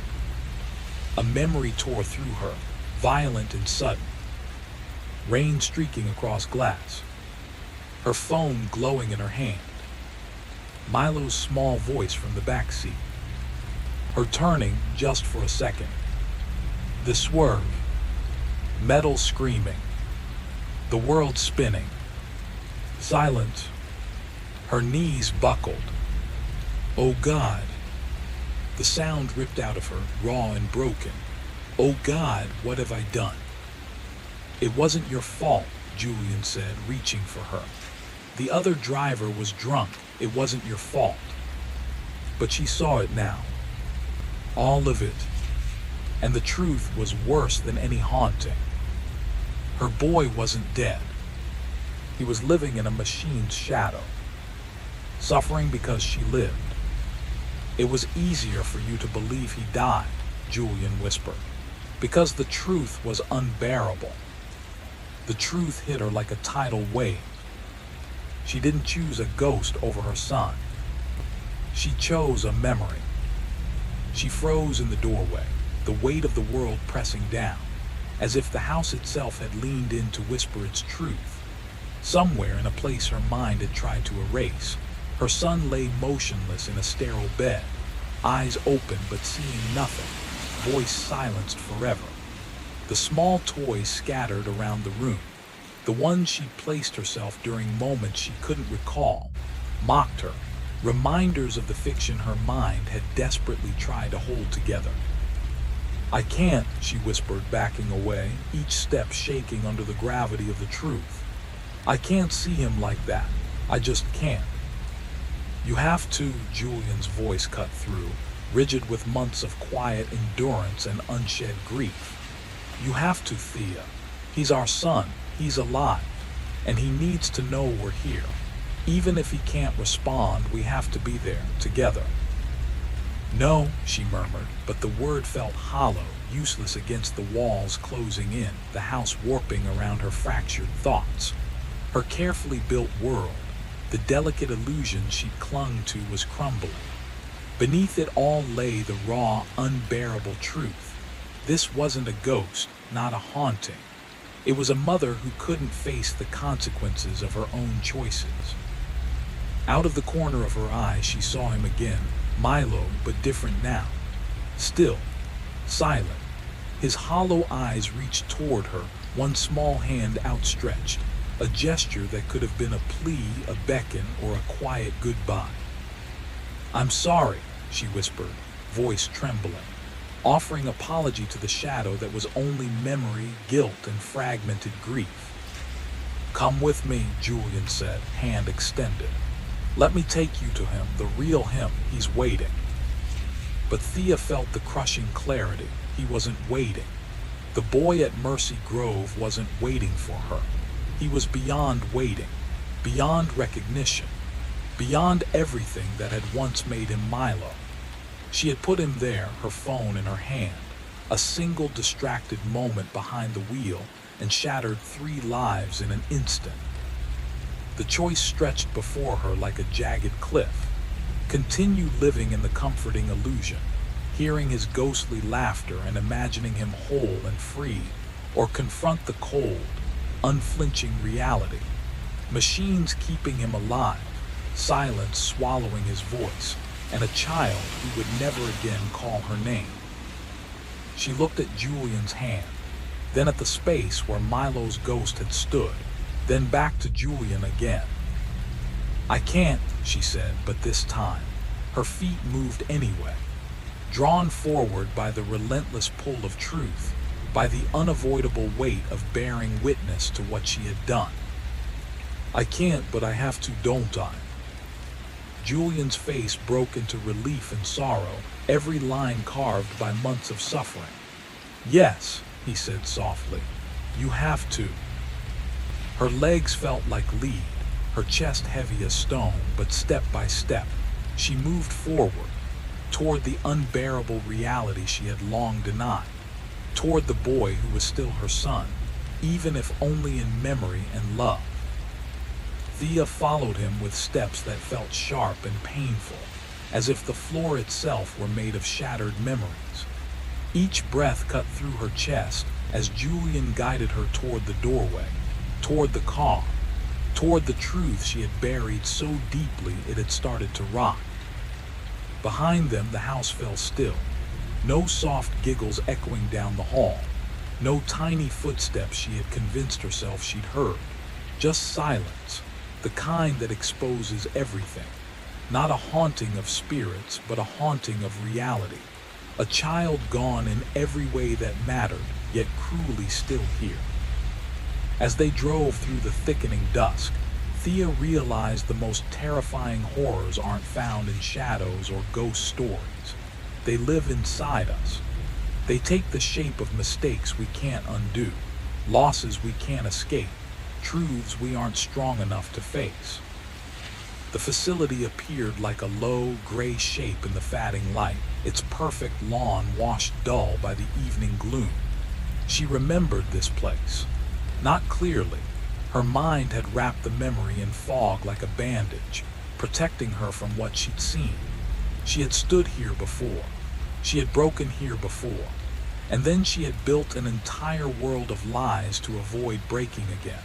A memory tore through her, violent and sudden. Rain streaking across glass. Her phone glowing in her hand. Milo's small voice from the back seat. Her turning just for a second. The swerve. Metal screaming. The world spinning. Silence. Her knees buckled. Oh God. The sound ripped out of her, raw and broken. Oh God, what have I done? It wasn't your fault, Julian said, reaching for her. The other driver was drunk. It wasn't your fault. But she saw it now. All of it. And the truth was worse than any haunting. Her boy wasn't dead. He was living in a machine's shadow, suffering because she lived. It was easier for you to believe he died, Julian whispered, because the truth was unbearable. The truth hit her like a tidal wave. She didn't choose a ghost over her son. She chose a memory. She froze in the doorway, the weight of the world pressing down, as if the house itself had leaned in to whisper its truth. Somewhere in a place her mind had tried to erase, her son lay motionless in a sterile bed, eyes open but seeing nothing, voice silenced forever. The small toys scattered around the room, the ones she'd placed herself during moments she couldn't recall, mocked her, reminders of the fiction her mind had desperately tried to hold together. I can't, she whispered, backing away, each step shaking under the gravity of the truth. I can't see him like that. I just can't. You have to, Julian's voice cut through, rigid with months of quiet endurance and unshed grief. You have to, Thea. He's our son. He's alive. And he needs to know we're here. Even if he can't respond, we have to be there, together. No, she murmured, but the word felt hollow, useless against the walls closing in, the house warping around her fractured thoughts. Her carefully built world, the delicate illusion she'd clung to, was crumbling. Beneath it all lay the raw, unbearable truth. This wasn't a ghost, not a haunting. It was a mother who couldn't face the consequences of her own choices. Out of the corner of her eye, she saw him again, Milo, but different now. Still, silent. His hollow eyes reached toward her, one small hand outstretched, a gesture that could have been a plea, a beckon, or a quiet goodbye. I'm sorry, she whispered, voice trembling, offering apology to the shadow that was only memory, guilt, and fragmented grief. Come with me, Julian said, hand extended. Let me take you to him, the real him. He's waiting. But Thea felt the crushing clarity. He wasn't waiting. The boy at Mercy Grove wasn't waiting for her. He was beyond waiting, beyond recognition, beyond everything that had once made him Milo. She had put him there, her phone in her hand, a single distracted moment behind the wheel, and shattered 3 lives in an instant. The choice stretched before her like a jagged cliff. Continue living in the comforting illusion, hearing his ghostly laughter and imagining him whole and free, or confront the cold, unflinching reality. Machines keeping him alive, silence swallowing his voice, and a child who would never again call her name. She looked at Julian's hand, then at the space where Milo's ghost had stood, then back to Julian again. I can't, she said, but this time, her feet moved anyway, drawn forward by the relentless pull of truth, by the unavoidable weight of bearing witness to what she had done. I can't, but I have to, don't I? Julian's face broke into relief and sorrow, every line carved by months of suffering. Yes, he said softly, you have to. Her legs felt like lead, her chest heavy as stone, but step by step, she moved forward, toward the unbearable reality she had long denied, toward the boy who was still her son, even if only in memory and love. Thea followed him with steps that felt sharp and painful, as if the floor itself were made of shattered memories. Each breath cut through her chest as Julian guided her toward the doorway, toward the car, toward the truth she had buried so deeply it had started to rot. Behind them, the house fell still, no soft giggles echoing down the hall, No tiny footsteps she had convinced herself she'd heard. Just silence, the kind that exposes everything. Not a haunting of spirits, but a haunting of reality. A child gone in every way that mattered, yet cruelly still here. As they drove through the thickening dusk, Thea realized the most terrifying horrors aren't found in shadows or ghost stories. They live inside us. They take the shape of mistakes we can't undo, losses we can't escape, truths we aren't strong enough to face. The facility appeared like a low, gray shape in the fading light, its perfect lawn washed dull by the evening gloom. She remembered this place. Not clearly. Her mind had wrapped the memory in fog like a bandage, protecting her from what she'd seen. She had stood here before. She had broken here before. And then she had built an entire world of lies to avoid breaking again.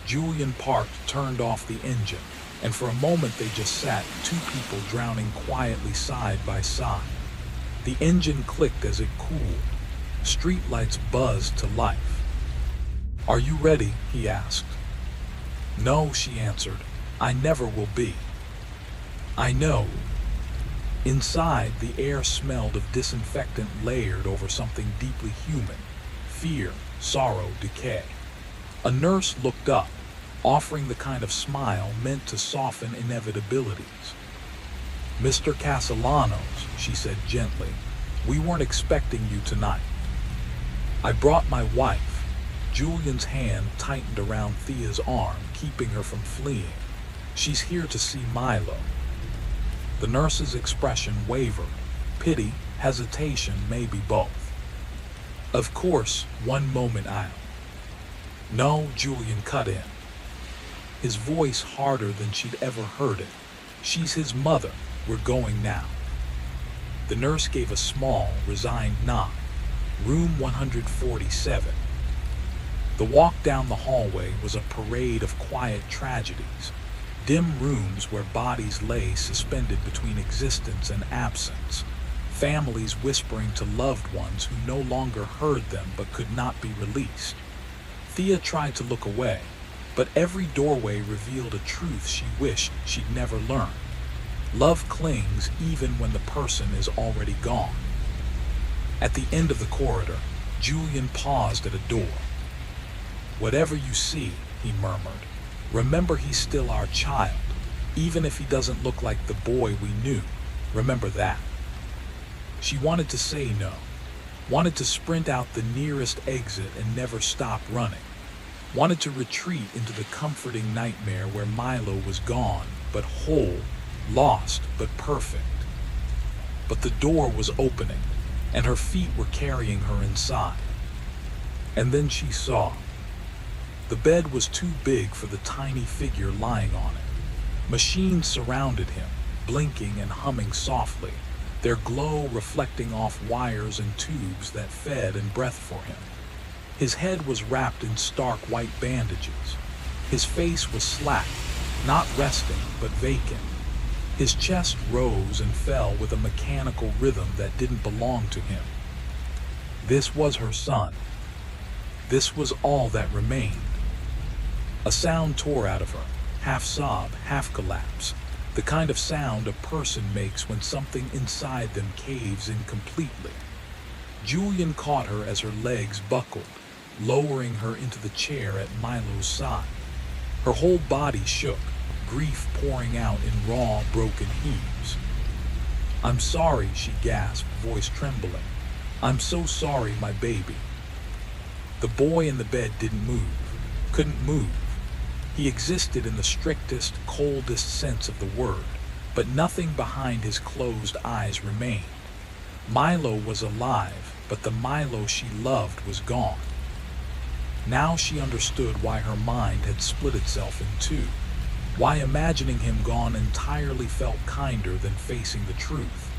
Julian parked, turned off the engine, and for a moment they just sat, two people drowning quietly side by side. The engine clicked as it cooled. Streetlights buzzed to life. "Are you ready?" he asked. "No," she answered. "I never will be." "I know." Inside, the air smelled of disinfectant layered over something deeply human. Fear, sorrow, decay. A nurse looked up, offering the kind of smile meant to soften inevitabilities. "Mr. Castellanos," she said gently, "we weren't expecting you tonight." "I brought my wife." Julian's hand tightened around Thea's arm, keeping her from fleeing. "She's here to see Milo." The nurse's expression wavered. Pity, hesitation, maybe both. "Of course, one moment I'll..." "No," Julian cut in. His voice harder than she'd ever heard it. "She's his mother. We're going now." The nurse gave a small, resigned nod. Room 147. The walk down the hallway was a parade of quiet tragedies. Dim rooms where bodies lay suspended between existence and absence. Families whispering to loved ones who no longer heard them but could not be released. Thea tried to look away, but every doorway revealed a truth she wished she'd never learned. Love clings even when the person is already gone. At the end of the corridor, Julian paused at a door. "Whatever you see," he murmured, "remember he's still our child. Even if he doesn't look like the boy we knew, remember that." She wanted to say no, wanted to sprint out the nearest exit and never stop running, wanted to retreat into the comforting nightmare where Milo was gone, but whole, lost, but perfect. But the door was opening, and her feet were carrying her inside. And then she saw. The bed was too big for the tiny figure lying on it. Machines surrounded him, blinking and humming softly, their glow reflecting off wires and tubes that fed and breathed for him. His head was wrapped in stark white bandages. His face was slack, not resting, but vacant. His chest rose and fell with a mechanical rhythm that didn't belong to him. This was her son. This was all that remained. A sound tore out of her, half sob, half collapse, the kind of sound a person makes when something inside them caves in completely. Julian caught her as her legs buckled, lowering her into the chair at Milo's side. Her whole body shook, grief pouring out in raw, broken heaves. "I'm sorry," she gasped, voice trembling. "I'm so sorry, my baby." The boy in the bed didn't move, couldn't move. He existed in the strictest, coldest sense of the word, but nothing behind his closed eyes remained. Milo was alive, but the Milo she loved was gone. Now she understood why her mind had split itself in two, why imagining him gone entirely felt kinder than facing the truth.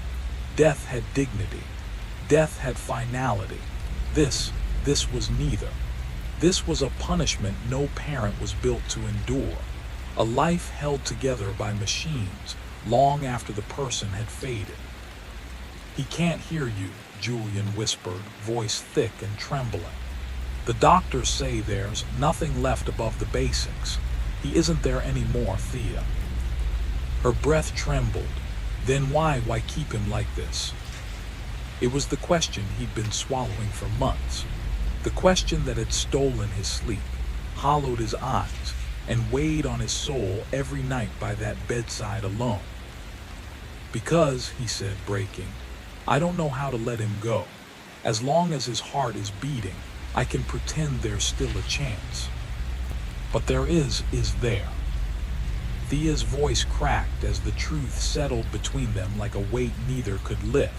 Death had dignity. Death had finality. This was neither. This was a punishment no parent was built to endure, a life held together by machines long after the person had faded. "He can't hear you," Julian whispered, voice thick and trembling. "The doctors say there's nothing left above the basics. He isn't there anymore, Thea." Her breath trembled. Then why keep him like this? It was the question he'd been swallowing for months. The question that had stolen his sleep, hollowed his eyes, and weighed on his soul every night by that bedside alone. "Because," he said, breaking, "I don't know how to let him go. As long as his heart is beating, I can pretend there's still a chance. But there is there." Thea's voice cracked as the truth settled between them like a weight neither could lift.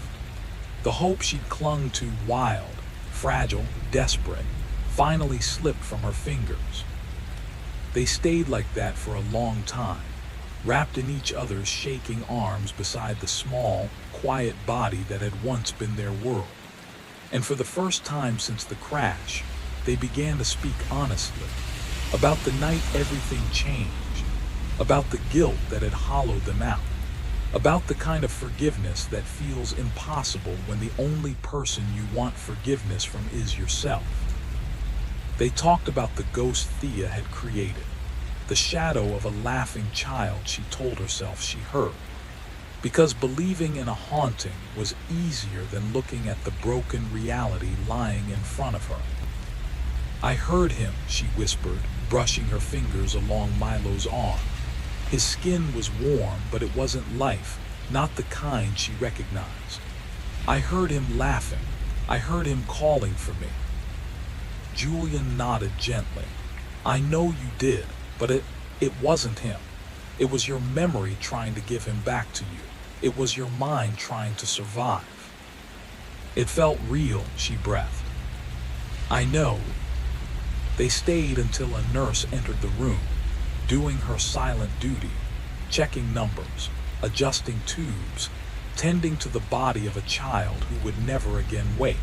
The hope she'd clung to, wild, fragile, desperate, finally slipped from her fingers. They stayed like that for a long time, wrapped in each other's shaking arms beside the small, quiet body that had once been their world. And for the first time since the crash, they began to speak honestly, about the night everything changed, about the guilt that had hollowed them out, about the kind of forgiveness that feels impossible when the only person you want forgiveness from is yourself. They talked about the ghost Thea had created, the shadow of a laughing child she told herself she heard, because believing in a haunting was easier than looking at the broken reality lying in front of her. "I heard him," she whispered, brushing her fingers along Milo's arm. His skin was warm, but it wasn't life, not the kind she recognized. "I heard him laughing. I heard him calling for me." Julian nodded gently. "I know you did, but it wasn't him. It was your memory trying to give him back to you. It was your mind trying to survive." "It felt real," she breathed. "I know." They stayed until a nurse entered the room, doing her silent duty, checking numbers, adjusting tubes, tending to the body of a child who would never again wake.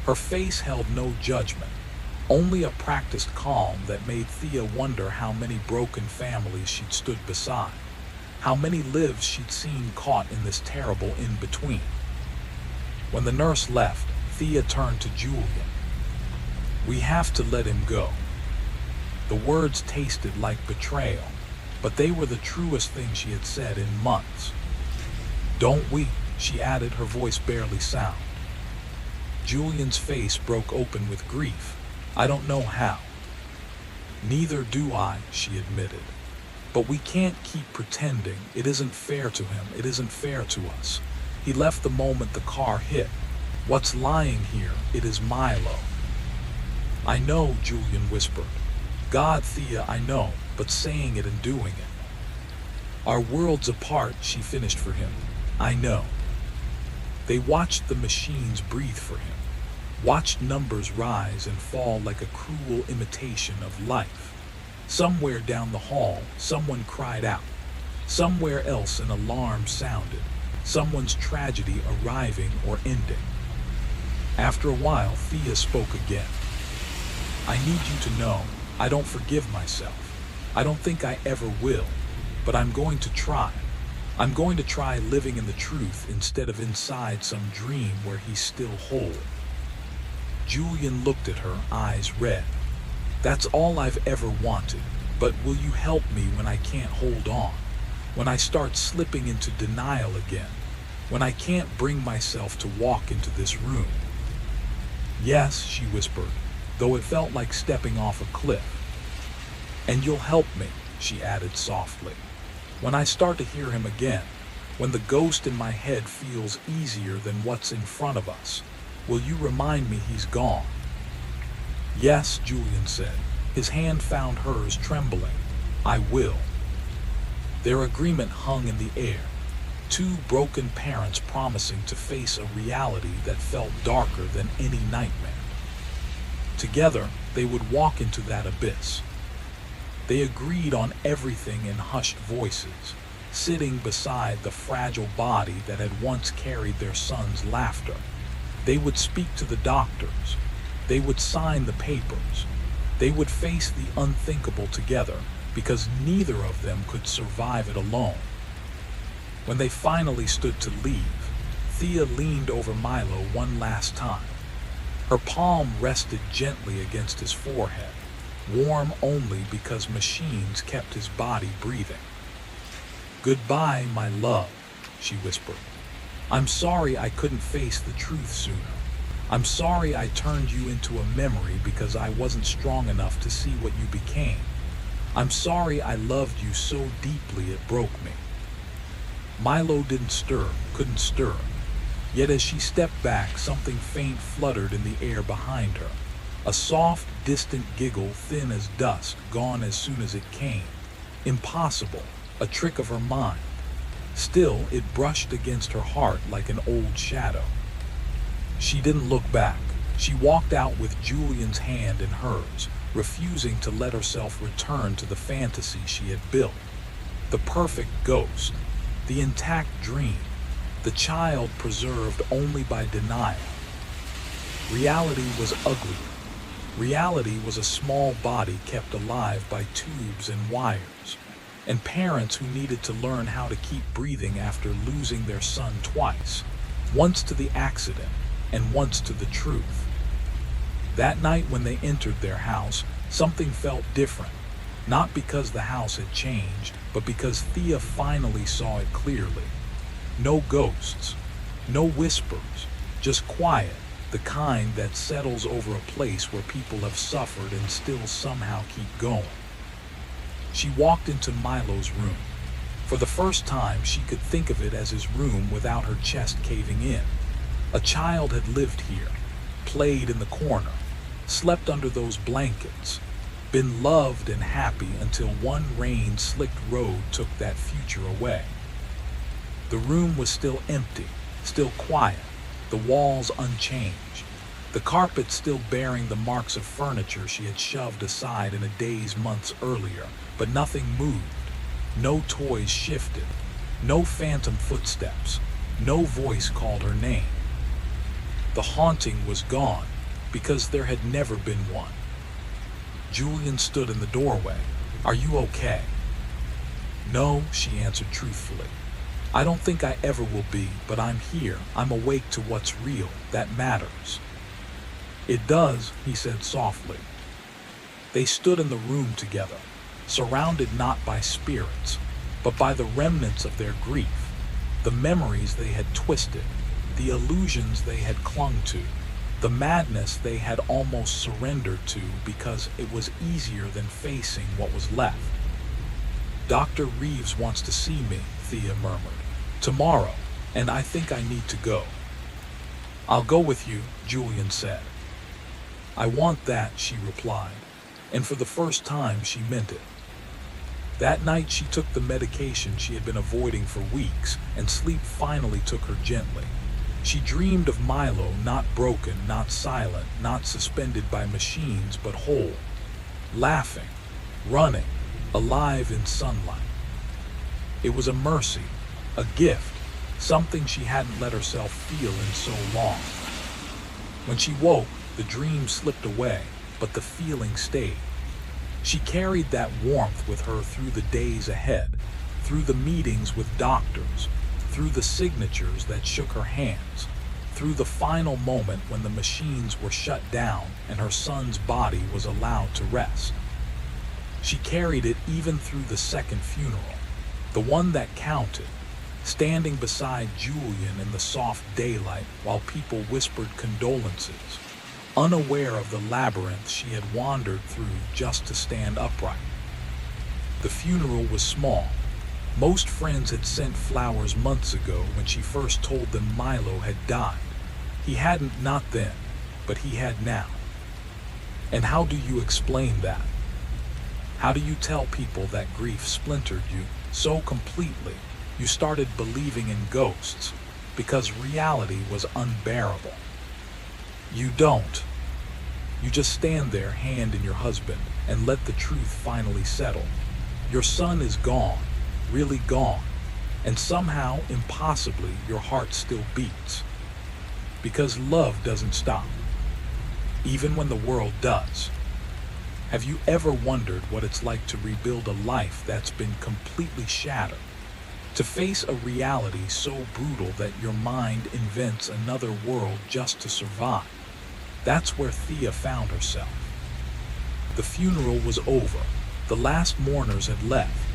Her face held no judgment, only a practiced calm that made Thea wonder how many broken families she'd stood beside, how many lives she'd seen caught in this terrible in-between. When the nurse left, Thea turned to Julian. "We have to let him go." The words tasted like betrayal, but they were the truest thing she had said in months. "Don't we?" she added, her voice barely sound. Julian's face broke open with grief. "I don't know how." "Neither do I," she admitted. "But we can't keep pretending. It isn't fair to him. It isn't fair to us. He left the moment the car hit. What's lying here, it is Milo." "I know," Julian whispered. "God, Thea, I know, but saying it and doing it. Our worlds apart," she finished for him. "I know." They watched the machines breathe for him, watched numbers rise and fall like a cruel imitation of life. Somewhere down the hall, someone cried out. Somewhere else, an alarm sounded, someone's tragedy arriving or ending. After a while, Thea spoke again. "I need you to know, I don't forgive myself. I don't think I ever will, but I'm going to try. I'm going to try living in the truth instead of inside some dream where he's still whole." Julian looked at her, eyes red. "That's all I've ever wanted, but will you help me when I can't hold on? When I start slipping into denial again? When I can't bring myself to walk into this room?" "Yes," she whispered, though it felt like stepping off a cliff. "And you'll help me," she added softly. "When I start to hear him again, when the ghost in my head feels easier than what's in front of us, will you remind me he's gone?" "Yes," Julian said. His hand found hers, trembling. "I will." Their agreement hung in the air. Two broken parents promising to face a reality that felt darker than any nightmare. Together, they would walk into that abyss. They agreed on everything in hushed voices, sitting beside the fragile body that had once carried their son's laughter. They would speak to the doctors. They would sign the papers. They would face the unthinkable together because neither of them could survive it alone. When they finally stood to leave, Thea leaned over Milo one last time. Her palm rested gently against his forehead, warm only because machines kept his body breathing. "Goodbye, my love," she whispered. "I'm sorry I couldn't face the truth sooner. I'm sorry I turned you into a memory because I wasn't strong enough to see what you became. I'm sorry I loved you so deeply it broke me." Milo didn't stir, couldn't stir. Yet as she stepped back, something faint fluttered in the air behind her. A soft, distant giggle, thin as dust, gone as soon as it came. Impossible, a trick of her mind. Still, it brushed against her heart like an old shadow. She didn't look back. She walked out with Julian's hand in hers, refusing to let herself return to the fantasy she had built. The perfect ghost, the intact dream, the child preserved only by denial. Reality was uglier. Reality was a small body kept alive by tubes and wires, and parents who needed to learn how to keep breathing after losing their son twice, once to the accident and once to the truth. That night when they entered their house, something felt different, not because the house had changed, but because Thea finally saw it clearly. No ghosts, no whispers, just quiet, the kind that settles over a place where people have suffered and still somehow keep going. She walked into Milo's room. For the first time, she could think of it as his room without her chest caving in. A child had lived here, played in the corner, slept under those blankets, been loved and happy until one rain-slicked road took that future away. The room was still empty, still quiet, the walls unchanged, the carpet still bearing the marks of furniture she had shoved aside in a daze months earlier, but nothing moved. No toys shifted, no phantom footsteps, no voice called her name. The haunting was gone, because there had never been one. Julian stood in the doorway. "Are you okay?" "No," she answered truthfully. "I don't think I ever will be, but I'm here. I'm awake to what's real. That matters." "It does," he said softly. They stood in the room together, surrounded not by spirits, but by the remnants of their grief, the memories they had twisted, the illusions they had clung to, the madness they had almost surrendered to because it was easier than facing what was left. "Dr. Reeves wants to see me," Thea murmured. "Tomorrow, and I think I need to go." "I'll go with you," Julian said. "I want that," she replied, and for the first time she meant it. That night she took the medication she had been avoiding for weeks, and sleep finally took her gently. She dreamed of Milo, not broken, not silent, not suspended by machines, but whole, laughing, running, alive in sunlight. It was a mercy, a gift, something she hadn't let herself feel in so long. When she woke, the dream slipped away, but the feeling stayed. She carried that warmth with her through the days ahead, through the meetings with doctors, through the signatures that shook her hands, through the final moment when the machines were shut down and her son's body was allowed to rest. She carried it even through the second funeral, the one that counted, standing beside Julian in the soft daylight while people whispered condolences, unaware of the labyrinth she had wandered through just to stand upright. The funeral was small. Most friends had sent flowers months ago when she first told them Milo had died. He hadn't not then, but he had now. And how do you explain that? How do you tell people that grief splintered you so completely you started believing in ghosts because reality was unbearable? You don't. You just stand there, hand in your husband, and let the truth finally settle. Your son is gone, really gone, and somehow, impossibly, your heart still beats. Because love doesn't stop, even when the world does. Have you ever wondered what it's like to rebuild a life that's been completely shattered? To face a reality so brutal that your mind invents another world just to survive. That's where Thea found herself. The funeral was over. The last mourners had left.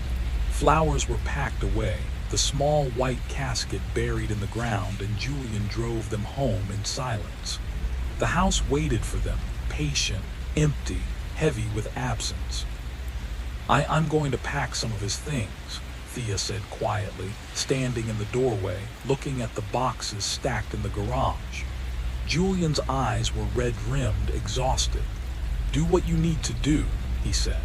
Flowers were packed away, the small white casket buried in the ground, and Julian drove them home in silence. The house waited for them, patient, empty, heavy with absence. I'm going to pack some of his things, Thea said quietly, standing in the doorway, looking at the boxes stacked in the garage. Julian's eyes were red-rimmed, exhausted. Do what you need to do, he said.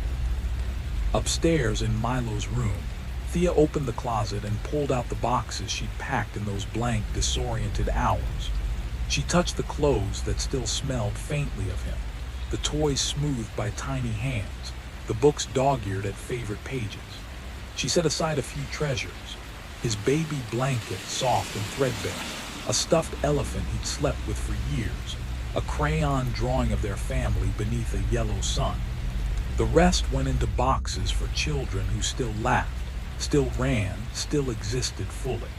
Upstairs in Milo's room, Thea opened the closet and pulled out the boxes she'd packed in those blank, disoriented hours. She touched the clothes that still smelled faintly of him, the toys smoothed by tiny hands, the books dog-eared at favorite pages. She set aside a few treasures: his baby blanket, soft and threadbare, a stuffed elephant he'd slept with for years, a crayon drawing of their family beneath a yellow sun. The rest went into boxes for children who still laughed, still ran, still existed fully.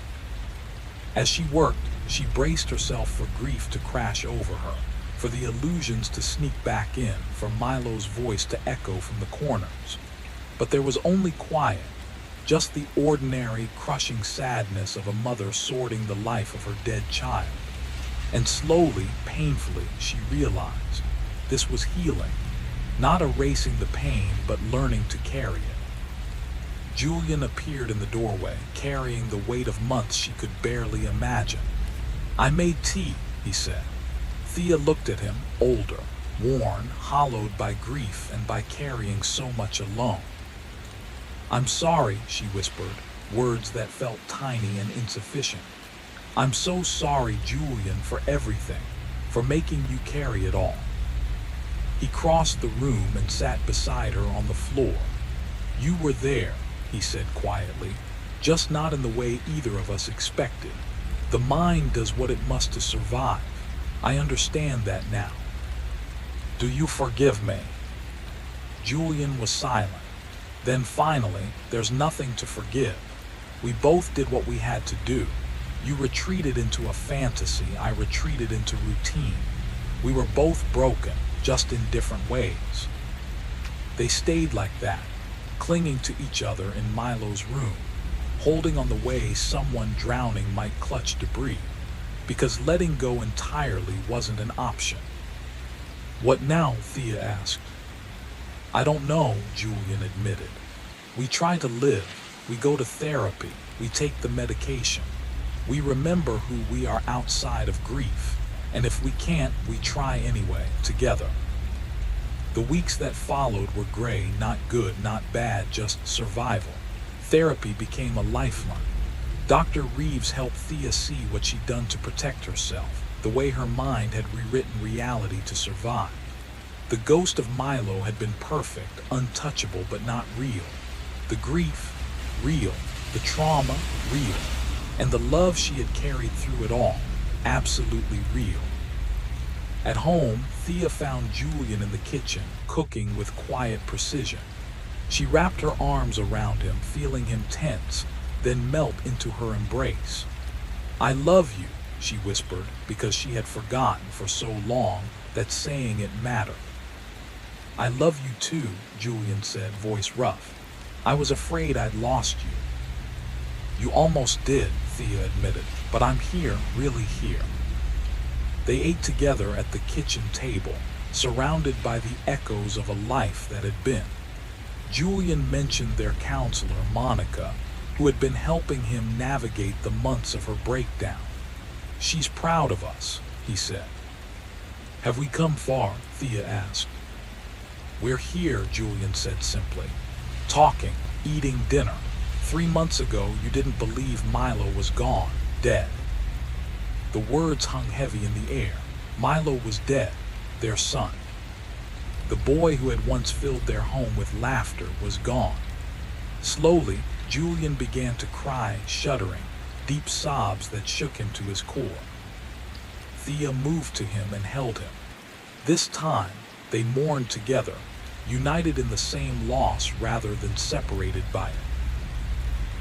As she worked, she braced herself for grief to crash over her, for the illusions to sneak back in, for Milo's voice to echo from the corners. But there was only quiet, just the ordinary, crushing sadness of a mother sorting the life of her dead child. And slowly, painfully, she realized this was healing, not erasing the pain, but learning to carry it. Julian appeared in the doorway, carrying the weight of months she could barely imagine. "I made tea," he said. Thea looked at him, older, worn, hollowed by grief and by carrying so much alone. "I'm sorry," she whispered, words that felt tiny and insufficient. "I'm so sorry, Julian, for everything, for making you carry it all." He crossed the room and sat beside her on the floor. "You were there," he said quietly, "just not in the way either of us expected. The mind does what it must to survive. I understand that now. Do you forgive me?" Julian was silent. Then finally, "There's nothing to forgive. We both did what we had to do. You retreated into a fantasy, I retreated into routine. We were both broken, just in different ways." They stayed like that, clinging to each other in Milo's room, holding on the way someone drowning might clutch debris, because letting go entirely wasn't an option. "What now?" Thea asked. "I don't know," Julian admitted. "We try to live. We go to therapy. We take the medication. We remember who we are outside of grief. And if we can't, we try anyway, together." The weeks that followed were gray, not good, not bad, just survival. Therapy became a lifeline. Dr. Reeves helped Thea see what she'd done to protect herself, the way her mind had rewritten reality to survive. The ghost of Milo had been perfect, untouchable, but not real. The grief, real. The trauma, real. And the love she had carried through it all, absolutely real. At home, Thea found Julian in the kitchen, cooking with quiet precision. She wrapped her arms around him, feeling him tense, then melt into her embrace. "I love you," she whispered, because she had forgotten for so long that saying it mattered. "I love you too," Julian said, voice rough. "I was afraid I'd lost you." "You almost did," Thea admitted, "but I'm here, really here." They ate together at the kitchen table, surrounded by the echoes of a life that had been. Julian mentioned their counselor, Monica, who had been helping him navigate the months of her breakdown. "She's proud of us," he said. "Have we come far?" Thea asked. "We're here," Julian said simply. "Talking, eating dinner. 3 months ago, you didn't believe Milo was gone, dead." The words hung heavy in the air. Milo was dead, their son. The boy who had once filled their home with laughter was gone. Slowly, Julian began to cry, shuddering, deep sobs that shook him to his core. Thea moved to him and held him. This time, they mourned together, united in the same loss rather than separated by it.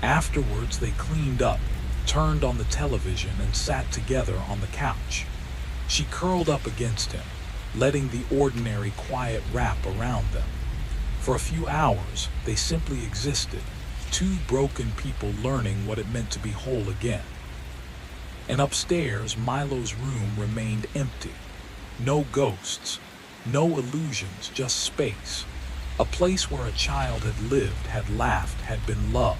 Afterwards, they cleaned up, turned on the television, and sat together on the couch. She curled up against him, letting the ordinary quiet wrap around them. For a few hours, they simply existed, two broken people learning what it meant to be whole again. And upstairs, Milo's room remained empty. No ghosts, no illusions, just space. A place where a child had lived, had laughed, had been loved.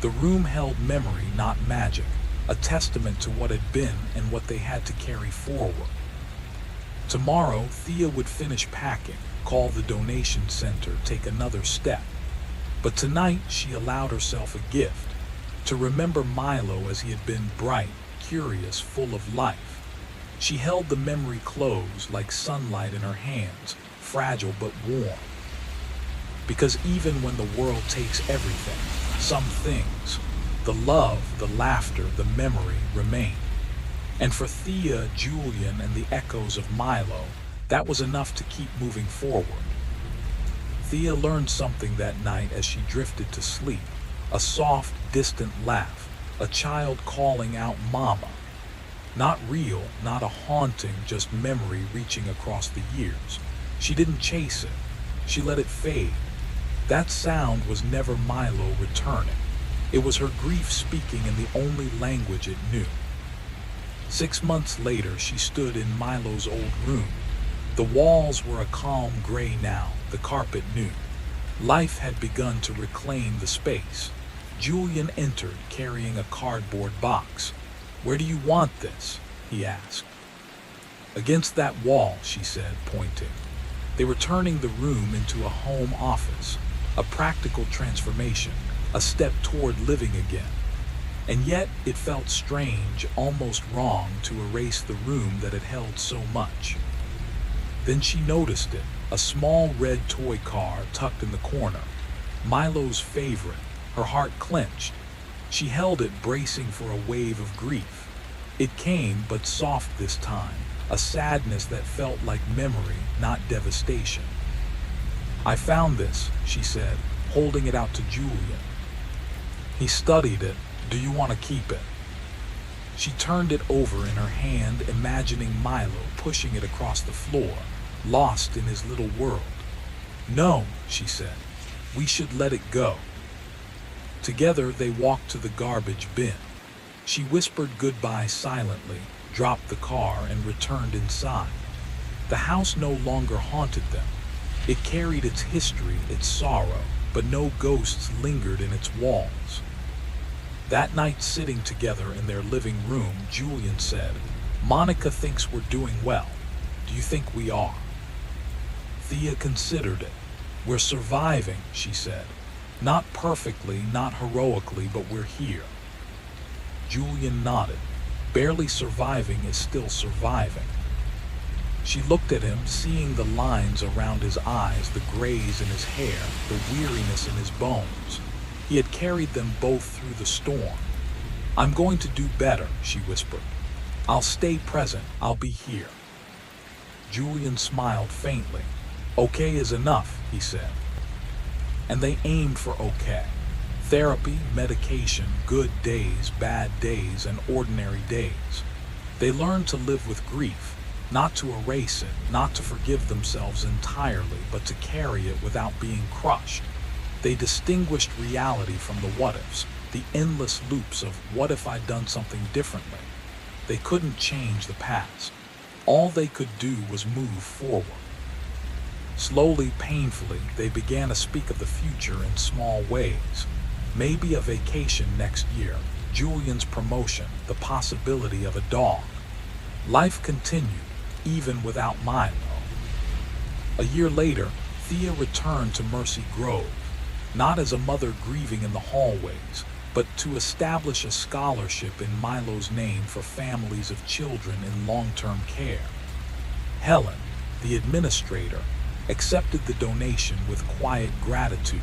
The room held memory, not magic, a testament to what had been and what they had to carry forward. Tomorrow, Thea would finish packing, call the donation center, take another step. But tonight, she allowed herself a gift, to remember Milo as he had been, bright, curious, full of life. She held the memory close like sunlight in her hands, fragile but warm. Because even when the world takes everything, some things, the love, the laughter, the memory remain. And for Thea, Julian, and the echoes of Milo, that was enough to keep moving forward. Thea learned something that night as she drifted to sleep, a soft, distant laugh, a child calling out mama. Not real, not a haunting, just memory reaching across the years. She didn't chase it, she let it fade. That sound was never Milo returning. It was her grief speaking in the only language it knew. 6 months later, she stood in Milo's old room. The walls were a calm gray now, the carpet new. Life had begun to reclaim the space. Julian entered, carrying a cardboard box. "Where do you want this?" he asked. "Against that wall," she said, pointing. They were turning the room into a home office, a practical transformation, a step toward living again. And yet it felt strange, almost wrong, to erase the room that had held so much. Then she noticed it, a small red toy car tucked in the corner. Milo's favorite. Her heart clenched. She held it, bracing for a wave of grief. It came, but soft this time, a sadness that felt like memory, not devastation. "I found this," she said, holding it out to Julian. He studied it. "Do you want to keep it?" She turned it over in her hand, imagining Milo pushing it across the floor, lost in his little world. "No," she said. "We should let it go." Together they walked to the garbage bin. She whispered goodbye silently, dropped the car, and returned inside. The house no longer haunted them. It carried its history, its sorrow, but no ghosts lingered in its walls. That night, sitting together in their living room, Julian said, "Monica thinks we're doing well. Do you think we are?" Thea considered it. "We're surviving," she said. "Not perfectly, not heroically, but we're here." Julian nodded. Barely surviving is still surviving. She looked at him, seeing the lines around his eyes, the grays in his hair, the weariness in his bones. He had carried them both through the storm. "I'm going to do better," she whispered. "I'll stay present. I'll be here." Julian smiled faintly. "Okay is enough," he said. And they aimed for okay. Therapy, medication, good days, bad days, and ordinary days. They learned to live with grief, not to erase it, not to forgive themselves entirely, but to carry it without being crushed. They distinguished reality from the what-ifs, the endless loops of what if I'd done something differently. They couldn't change the past. All they could do was move forward. Slowly, painfully, they began to speak of the future in small ways. Maybe a vacation next year, Julian's promotion, the possibility of a dog. Life continued, even without Milo. A year later, Thea returned to Mercy Grove, not as a mother grieving in the hallways, but to establish a scholarship in Milo's name for families of children in long-term care. Helen, the administrator, accepted the donation with quiet gratitude.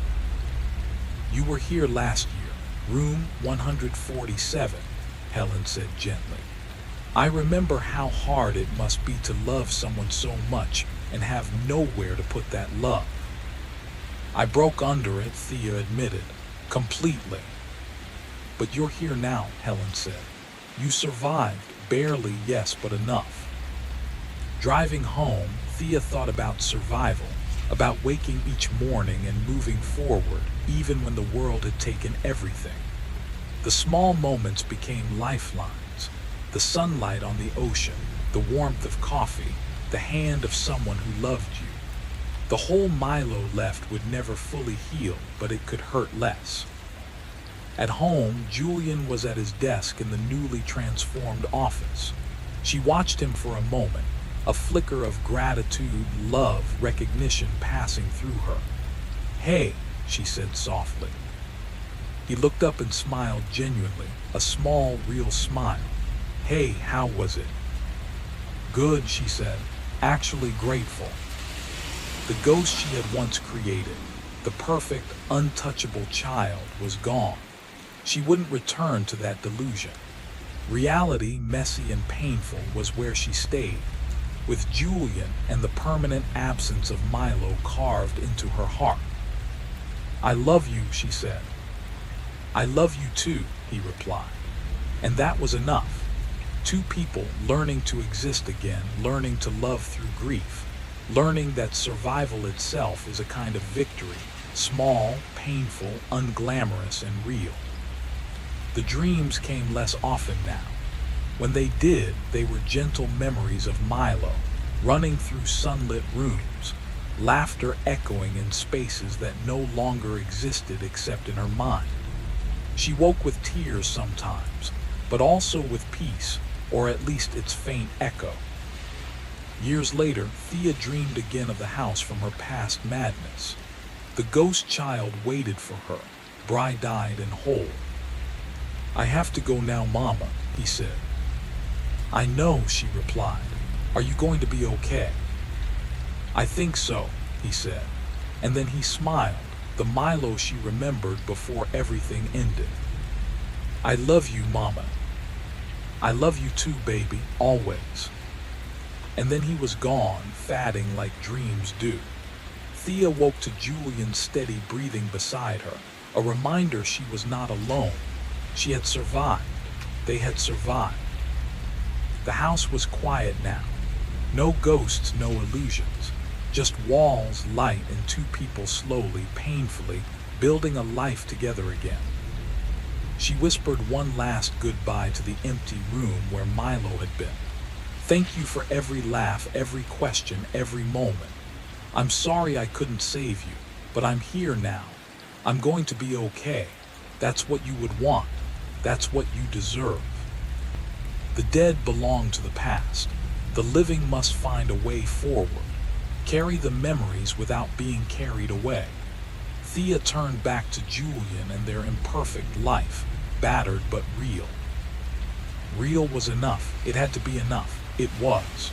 "You were here last year, room 147, Helen said gently. "I remember how hard it must be to love someone so much and have nowhere to put that love." "I broke under it," Thea admitted, "completely. But you're here now, Helen said. You survived, barely, yes, but enough. Driving home, Thea thought about survival, about waking each morning and moving forward, even when the world had taken everything. The small moments became lifelines. The sunlight on the ocean, the warmth of coffee, the hand of someone who loved you. The hole Milo left would never fully heal, but it could hurt less. At home, Julian was at his desk in the newly transformed office. She watched him for a moment, a flicker of gratitude, love, recognition passing through her. "Hey," she said softly. He looked up and smiled genuinely, a small, real smile. "Hey, how was it?" "Good," she said, "actually grateful." The ghost she had once created, the perfect, untouchable child, was gone. She wouldn't return to that delusion. Reality, messy and painful, was where she stayed, with Julian and the permanent absence of Milo carved into her heart. "I love you," she said. "I love you too," he replied. And that was enough. Two people learning to exist again, learning to love through grief, learning that survival itself is a kind of victory, small, painful, unglamorous, and real. The dreams came less often now. When they did, they were gentle memories of Milo, running through sunlit rooms, laughter echoing in spaces that no longer existed except in her mind. She woke with tears sometimes, but also with peace, or at least its faint echo. Years later, Thea dreamed again of the house from her past madness. The ghost child waited for her, bright-eyed and whole. "I have to go now, Mama," he said. "I know," she replied. "Are you going to be okay?" "I think so," he said. And then he smiled, the Milo she remembered before everything ended. "I love you, Mama." "I love you too, baby, always." And then he was gone, fading like dreams do. Thea woke to Julian's steady breathing beside her, a reminder she was not alone. She had survived. They had survived. The house was quiet now. No ghosts, no illusions. Just walls, light, and two people slowly, painfully, building a life together again. She whispered one last goodbye to the empty room where Milo had been. "Thank you for every laugh, every question, every moment. I'm sorry I couldn't save you, but I'm here now. I'm going to be okay. That's what you would want. That's what you deserve." The dead belong to the past. The living must find a way forward, carry the memories without being carried away. Thea turned back to Julian and their imperfect life, battered but real. Real was enough. It had to be enough. It was.